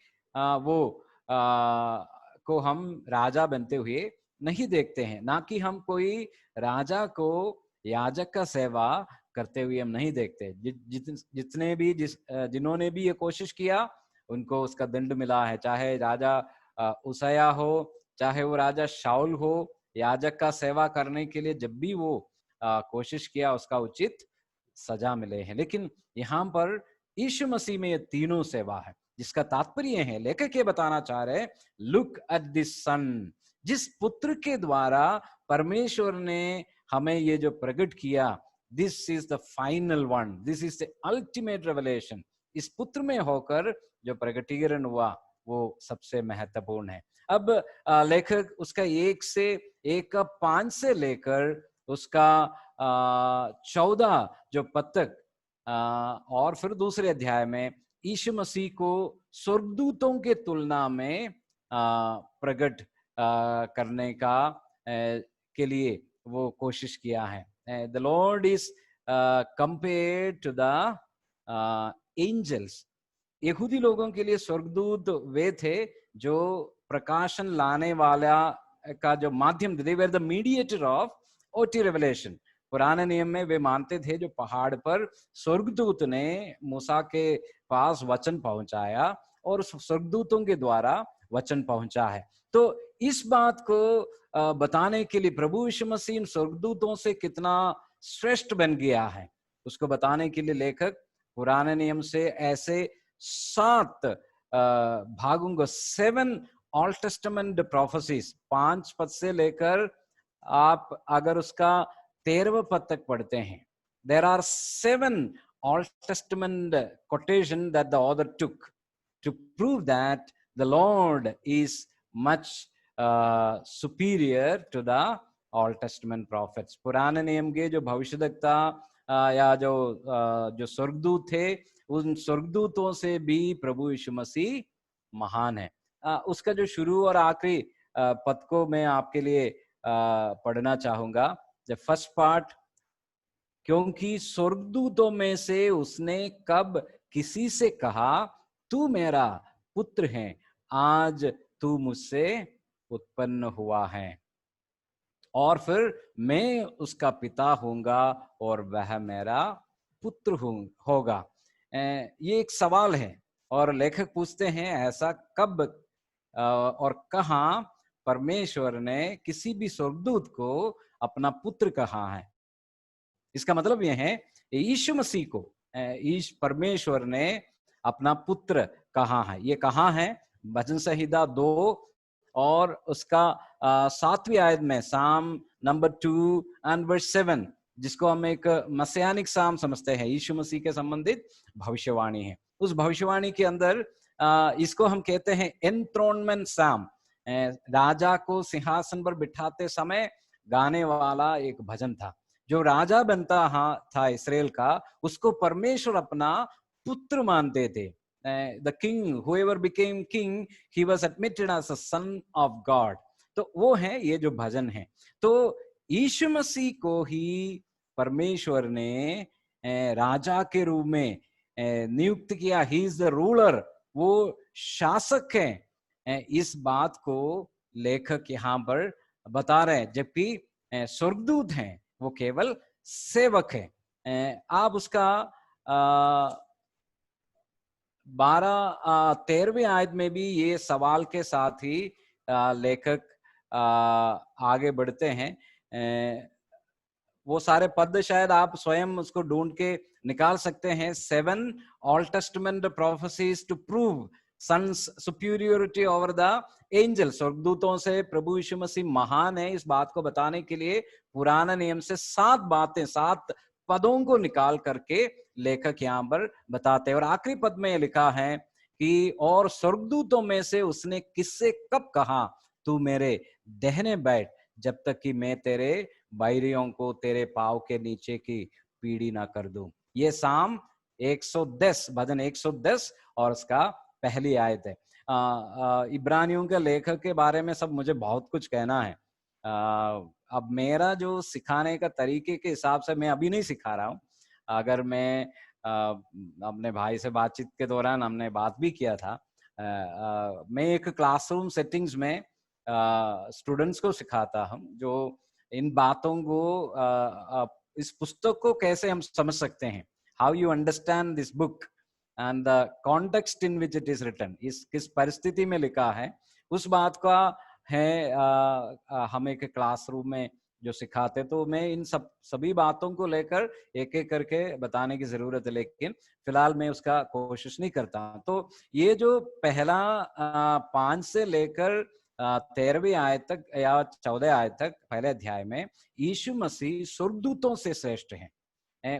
Speaker 1: को हम राजा बनते हुए नहीं देखते हैं, ना कि हम कोई राजा को याजक का सेवा करते हुए हम नहीं देखते. जिन्होंने भी ये कोशिश किया उनको उसका दंड मिला है, चाहे राजा उसिया हो, चाहे वो राजा शाऊल हो. याजक का सेवा करने के लिए जब भी वो कोशिश किया उसका उचित सजा मिले हैं. लेकिन यहाँ पर यीशु मसीह में ये तीनों सेवा है, जिसका तात्पर्य है, लेखक ये बताना चाह रहे, लुक एट दिस सन, जिस पुत्र के द्वारा परमेश्वर ने हमें ये जो प्रकट किया, this is the final one, this is the ultimate revelation. इस पुत्र में होकर जो प्रकटीकरण हुआ वो सबसे महत्वपूर्ण है. अब लेखक उसका 1:5 से लेकर उसका 14 जो पद तक, और फिर दूसरे अध्याय में यीशु मसीह को स्वर्गदूतों के तुलना में प्रकट करने का के लिए वो कोशिश किया है. The Lord is compared to the angels. यहूदी लोगों के लिए स्वर्गदूत वे थे जो प्रकाशन लाने वाला का जो माध्यम थे, they were the mediator of OT revelation. पुराने नियम में वे मानते थे जो पहाड़ पर स्वर्गदूत ने मूसा के पास वचन पहुंचाया और स्वर्गदूतों के द्वारा वचन पहुंचा है. तो इस बात को बताने के लिए प्रभु यीशु मसीह स्वर्गदूतों से कितना श्रेष्ठ बन गया है, उसको बताने के लिए लेखक पुराने नियम से ऐसे 7 भागों को, 7 ऑल्ड टेस्टामेंट प्रोफेसीज, 5 पद से लेकर आप अगर उसका 13वां पद तक पढ़ते हैं, there are 7 Old Testament quotation that the author took to prove that the Lord is much superior to the Old Testament prophets. पुराने नियम के जो भविष्यद्वक्ता या जो स्वर्गदूत थे, उन स्वर्गदूतों से भी प्रभु यीशु मसीह महान है. उसका जो शुरू और आखिरी पद को मैं आपके लिए पढ़ना चाहूंगा. द फर्स्ट पार्ट, क्योंकि स्वर्गदूतों में से उसने कब किसी से कहा तू मेरा पुत्र है, आज तू मुझसे उत्पन्न हुआ है, और फिर मैं उसका पिता होऊंगा और वह मेरा पुत्र होगा. ये एक सवाल है और लेखक पूछते हैं ऐसा कब और कहाँ परमेश्वर ने किसी भी स्वर्गदूत को अपना पुत्र कहा है. इसका मतलब यह है यीशु मसीह को परमेश्वर ने अपना पुत्र कहा है. ये कहाँ है? भजन संहिता 2 और उसका 7वीं आयत में, साम नंबर 2 and verse 7, जिसको हम एक मसीहानिक साम समझते हैं, यीशु मसीह के संबंधित भविष्यवाणी है. उस भविष्यवाणी के अंदर इसको हम कहते हैं एनथ्रोनमेंट साम. राजा को सिंहासन पर बिठाते समय गाने वाला एक भजन था जो राजा बनता था इसराइल का, उसको परमेश्वर अपना पुत्र मानते थे. The king, whoever became king, he was admitted as a son of God. तो वो है ये जो भजन है. तो यीशु मसीह को ही परमेश्वर ने राजा के रूप में नियुक्त किया. ही इज द रूलर, वो शासक है. इस बात को लेखक यहाँ पर बता रहे हैं, जबकि स्वर्गदूत हैं वो केवल सेवक है. आप उसका 13वीं आयत में भी ये सवाल के साथ ही लेखक आगे बढ़ते हैं. वो सारे पद शायद आप स्वयं उसको ढूंढ के निकाल सकते हैं. 7 Old Testament prophecies to prove Son's superiority over the angels. स्वर्गदूतों से प्रभु यीशु मसीह महान है, इस बात को बताने के लिए पुराना नियम से 7 बातें, 7 पदों को निकाल करके लेखक यहाँ पर बताते हैं. और आखिरी पद में लिखा है कि और स्वर्गदूतों में से उसने किससे कब कहा, तू मेरे दाहिने बैठ, जब तक कि मैं तेरे बैरियों को तेरे पाँव के नीचे की पीढ़ी ना कर दूं. ये साम 110, भजन 110 और उसका पहली आयत है. इब्रानियों के लेखक के बारे में सब मुझे बहुत कुछ कहना है. अब मेरा जो सिखाने का तरीके के हिसाब से मैं अभी नहीं सिखा रहा हूँ. अगर मैं अपने भाई से बातचीत के दौरान हमने बात भी किया था. मैं एक क्लासरूम सेटिंग्स में स्टूडेंट्स को सिखाता हूँ, जो इन बातों को, इस पुस्तक को कैसे हम समझ सकते हैं. How you understand this book and the context in which it is written. इस किस परिस्थिति में लिखा है, उस बात का है हम एक क्लासरूम में जो सिखाते. तो मैं इन सभी बातों को लेकर एक एक करके बताने की जरूरत है, लेकिन फिलहाल मैं उसका कोशिश नहीं करता. तो ये जो पहला 5 से लेकर 13वीं आयत तक या 14 आयत तक पहले अध्याय में यीशु मसीह स्वर्गदूतों से श्रेष्ठ हैं.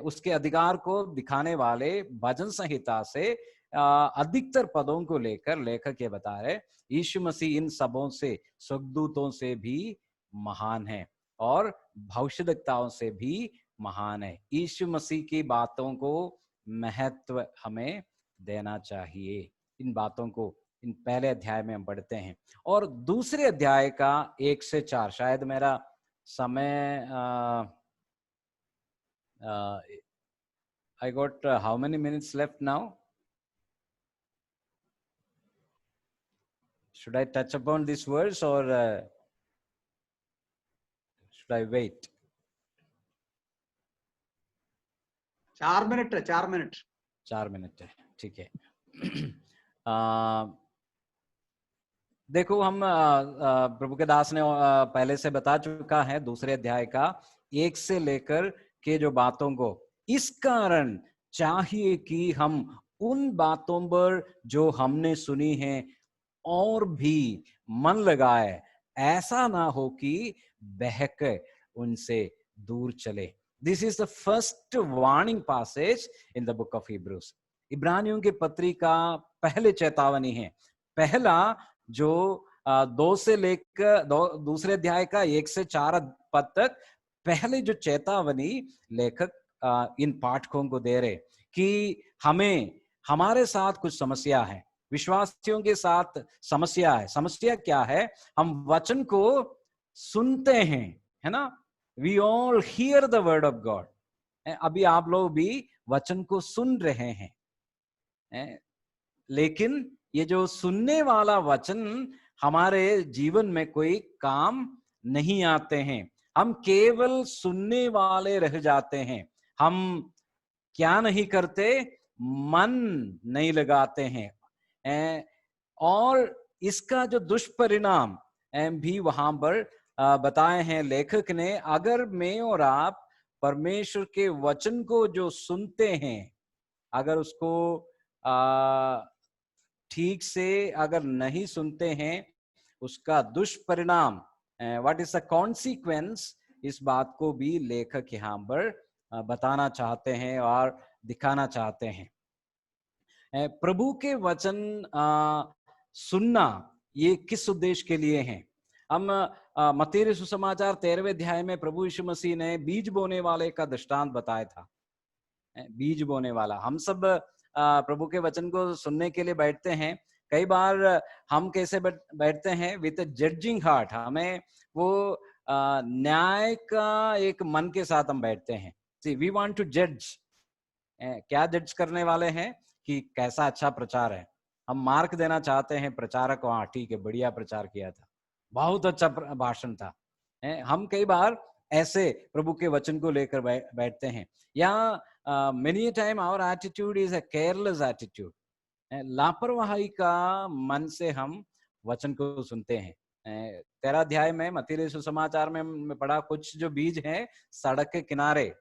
Speaker 1: उसके अधिकार को दिखाने वाले भजन संहिता से अधिकतर पदों को लेकर लेखक ये बता रहे यीशु मसीह इन सबों से, स्वर्गदूतों से भी महान है और भविष्यद्वक्ताओं से भी महान है. यीशु मसीह की बातों को महत्व हमें देना चाहिए. इन बातों को इन पहले अध्याय में हम पढ़ते हैं. और दूसरे अध्याय का 1 से 4, शायद मेरा समय I got how many minutes left now? Should I touch upon this verse or should I wait?
Speaker 2: 4 minute है.
Speaker 1: 4 मिनट है, ठीक है. देखो, हम प्रभु के दास ने पहले से बता चुका है दूसरे अध्याय का 1 से लेकर के जो बातों को. इस कारण चाहिए कि हम उन बातों पर जो हमने सुनी है और भी मन लगाए, ऐसा ना हो कि बहक उनसे दूर चले. This is the first warning passage in the book of Hebrews. इब्रानियों की पत्री का पहले चेतावनी है. पहला जो 2 से लेकर दूसरे अध्याय का 1 से 4 पद तक पहले जो चेतावनी लेखक इन पाठकों को दे रहे कि हमारे साथ कुछ समस्या है, विश्वासियों के साथ समस्या है. समस्या क्या है? हम वचन को सुनते हैं, है ना. We all hear the word of God. अभी आप लोग भी वचन को सुन रहे हैं, लेकिन ये जो सुनने वाला वचन हमारे जीवन में कोई काम नहीं आते हैं. हम केवल सुनने वाले रह जाते हैं. हम क्या नहीं करते? मन नहीं लगाते हैं. और इसका जो दुष्परिणाम भी वहां पर बताए हैं लेखक ने. अगर मैं और आप परमेश्वर के वचन को जो सुनते हैं, अगर उसको ठीक से अगर नहीं सुनते हैं, उसका दुष्परिणाम, व्हाट इज द कॉन्सिक्वेंस, इस बात को भी लेखक यहाँ पर बताना चाहते हैं और दिखाना चाहते हैं. प्रभु के वचन सुनना ये किस उद्देश्य के लिए है? हम मत्ती सुसमाचार 13वें अध्याय में प्रभु यीशु मसीह ने बीज बोने वाले का दृष्टांत बताया था। बीज बोने वाला, हम सब प्रभु के वचन को सुनने के लिए बैठते हैं। कई बार हम कैसे बैठते हैं, विद जजिंग हार्ट, हमें वो न्याय का एक मन के साथ हम बैठते हैं। सी वी वांट टू जज, क्या जज करने वाले हैं कि कैसा अच्छा प्रचार है। हम मार्क देना चाहते हैं प्रचारक, हाँ ठीक है, बढ़िया प्रचार किया था, बहुत अच्छा भाषण था। हम कई बार ऐसे प्रभु के वचन को लेकर बैठते हैं। या many a time our attitude is a careless attitude, लापरवाही का मन से हम वचन को सुनते हैं। 13 अध्याय में मत्ती सुसमाचार में पढ़ा, कुछ जो बीज हैं सड़क के किनारे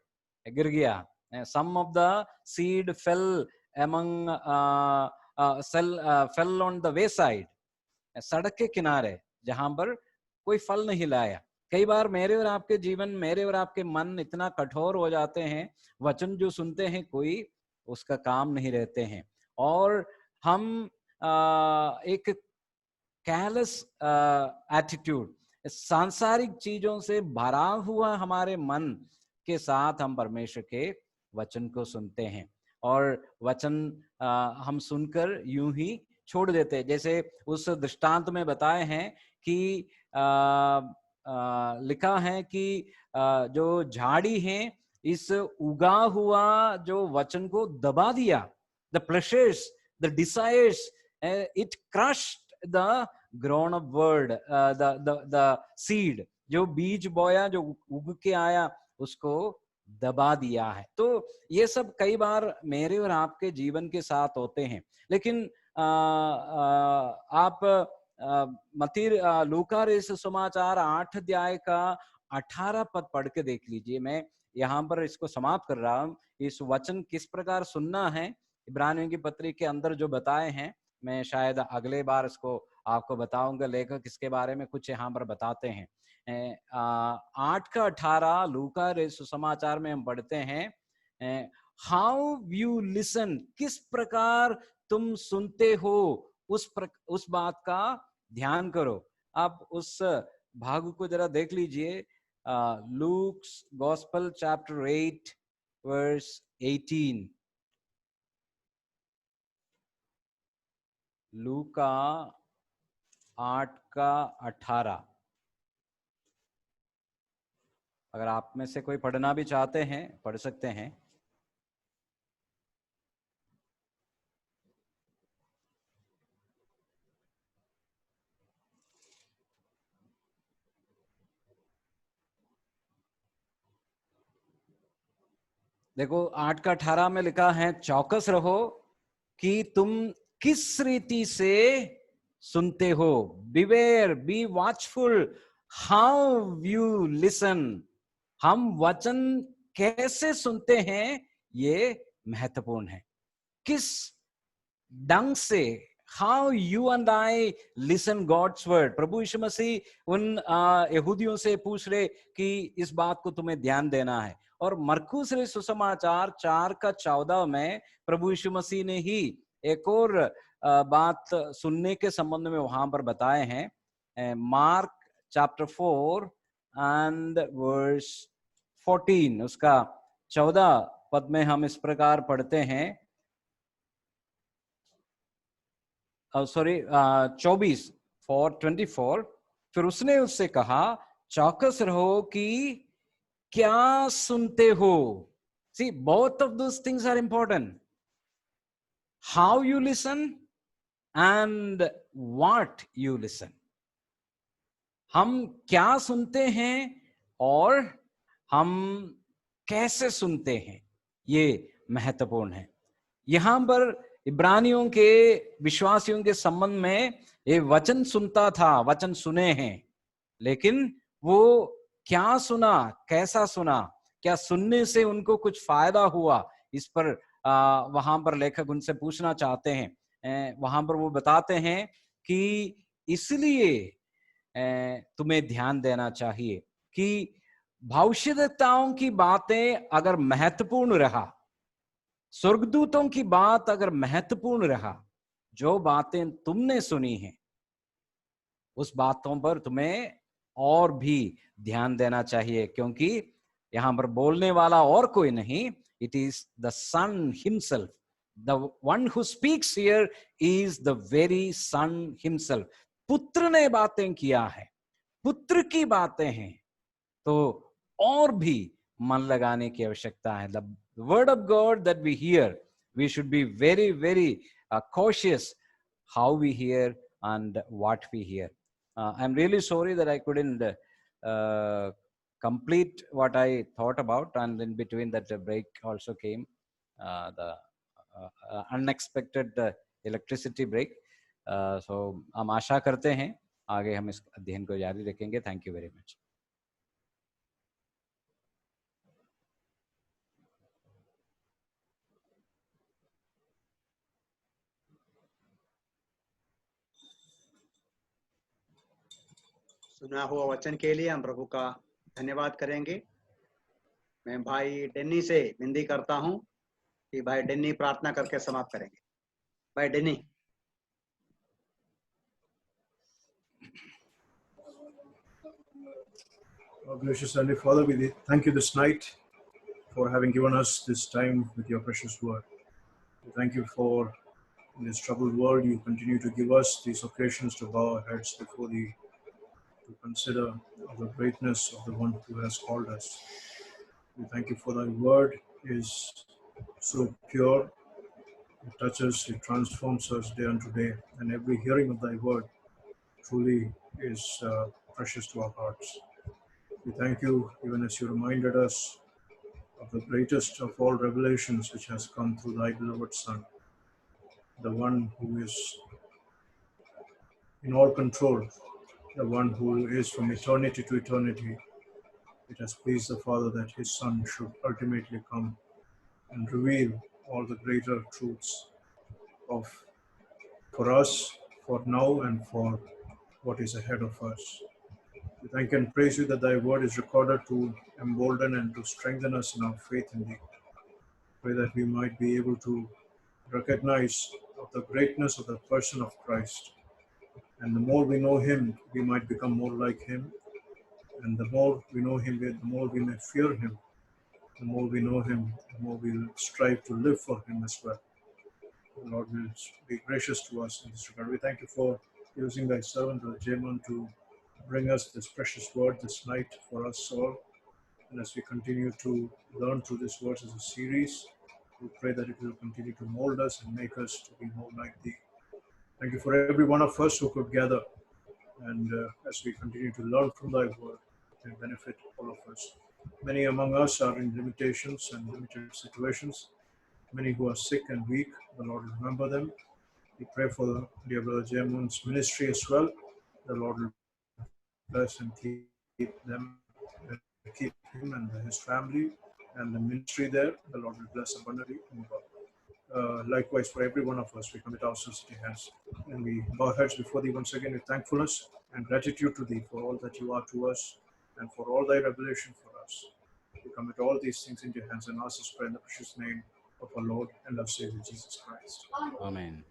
Speaker 1: गिर गया। some of the seed fell among fell on the wayside, सड़क के किनारे जहां पर कोई फल नहीं लाया। कई बार मेरे और आपके जीवन, मेरे और आपके मन इतना कठोर हो जाते हैं, वचन जो सुनते हैं कोई उसका काम नहीं रहते हैं, और हम एक कैलस एटीट्यूड, सांसारिक चीजों से भरा हुआ हमारे मन के साथ हम परमेश्वर के वचन को सुनते हैं, और वचन हम सुनकर यूं ही छोड़ देते हैं। जैसे उस दृष्टांत में बताए हैं कि लिखा है कि जो झाड़ी है, इस उगा हुआ जो वचन को दबा दिया, the pleasures, the desires, it crushed the grown up word, the seed, जो बीज बोया, जो उग के आया, उसको दबा दिया है। तो ये सब कई बार मेरे और आपके जीवन के साथ होते हैं। लेकिन आप मत्ती लूका सुसमाचार 8 अध्याय का 18 पद पढ़ के देख लीजिए। मैं यहाँ पर इसको समाप्त कर रहा हूँ। इस वचन किस प्रकार सुनना है, इब्रानियों की पत्री के अंदर जो बताए हैं, मैं शायद अगले बार इसको आपको बताऊंगा। लेखक इसके बारे में कुछ यहाँ पर बताते हैं। 8 का 18 लूका सुसमाचार में हम पढ़ते हैं, हाउ यू लिसन, किस प्रकार तुम सुनते हो, उस बात का ध्यान करो। आप उस भाग को जरा देख लीजिए, लूक्स गॉस्पेल चैप्टर 8 वर्स 18। लूका 8 का 18। अगर आप में से कोई पढ़ना भी चाहते हैं पढ़ सकते हैं। देखो 8 का 18 में लिखा है, चौकस रहो कि तुम किस रीति से सुनते हो। Beware, be watchful how you listen. हम वचन कैसे सुनते हैं ये महत्वपूर्ण है। किस ढंग से, how you and I listen God's word. प्रभु यीशु मसीह उन यहूदियों से पूछ रहे कि इस बात को तुम्हें ध्यान देना है। और मरकुस सुसमाचार 4 का 14 में प्रभु यीशु मसीह ने ही एक और बात सुनने के संबंध में वहां पर बताए हैं। मार्क चैप्टर 4 एंड वर्स 14, उसका 14 पद में हम इस प्रकार पढ़ते हैं, 24। फिर उसने उससे कहा, चौकस रहो कि क्या सुनते हो। See, both of those things are important. How you listen and what you listen. हम क्या सुनते हैं और हम कैसे सुनते हैं, ये महत्वपूर्ण है। यहां पर इब्रानियों के विश्वासियों के संबंध में ये वचन सुनता था, वचन सुने हैं, लेकिन वो क्या सुना, कैसा सुना, क्या सुनने से उनको कुछ फायदा हुआ, इस पर वहां पर लेखक उनसे पूछना चाहते हैं। वहां पर वो बताते हैं कि इसलिए तुम्हें ध्यान देना चाहिए कि भविष्यद्वक्ताओं की बातें अगर महत्वपूर्ण रहा, स्वर्गदूतों की बात अगर महत्वपूर्ण रहा, जो बातें तुमने सुनी हैं उस बातों पर तुम्हें और भी ध्यान देना चाहिए, क्योंकि यहाँ पर बोलने वाला और कोई नहीं, it is the Son himself. The one who speaks here is the very Son himself. पुत्र ने बातें किया है, पुत्र की बातें हैं, तो और भी मन लगाने की आवश्यकता है. The word of God that we hear, we should be very, very cautious how we hear and what we hear. I'm really sorry that I couldn't complete what I thought about, and in between that break also came the unexpected electricity break. So हम आशा करते हैं आगे हम इस अध्ययन को जारी रखेंगे. Thank you very much.
Speaker 2: सुना हुआ वचन के लिए हम प्रभु का धन्यवाद करेंगे. मैं भाई डेनी से विनती करता हूं कि भाई डेनी प्रार्थना करके समाप्त करेंगे. भाई डेनी.
Speaker 3: Our gracious Heavenly Father, we thank you this night for having given us this time with your precious word. We thank you for, in this troubled world, you continue to give us these occasions to bow our heads before thee, to consider the greatness of the one who has called us. We thank you for thy word is so pure, it touches, it transforms us day unto day, and every hearing of thy word truly is precious to our hearts. We thank you, even as you reminded us of the greatest of all revelations which has come through thy beloved Son, the one who is in all control, the one who is from eternity to eternity. It has pleased the Father that his Son should ultimately come and reveal all the greater truths for us, for now, and for what is ahead of us. We thank and praise you that thy word is recorded to embolden and to strengthen us in our faith in thee. Pray that we might be able to recognize of the greatness of the person of Christ. And the more we know him, we might become more like him. And the more we know him, the more we may fear him. The more we know him, the more we'll strive to live for him as well. The Lord will be gracious to us in this regard. We thank you for using thy servant, Jamin, to bring us this precious word this night for us all. And as we continue to learn through this verse as a series, we pray that it will continue to mold us and make us to be more like thee. Thank you for every one of us who could gather. And as we continue to learn from thy word, it will benefit all of us. Many among us are in limitations and limited situations. Many who are sick and weak, the Lord will remember them. We pray for the dear brother Jamon's ministry as well. The Lord will bless and keep them, keep him and his family and the ministry there. The Lord will bless abundantly. Likewise, for every one of us, we commit ourselves to your hands. And we bow our heads before thee once again with thankfulness and gratitude to thee for all that you are to us and for all thy revelation for us. We commit all these things into your hands and ask us pray in the precious name of our Lord and our Savior Jesus Christ.
Speaker 1: Amen.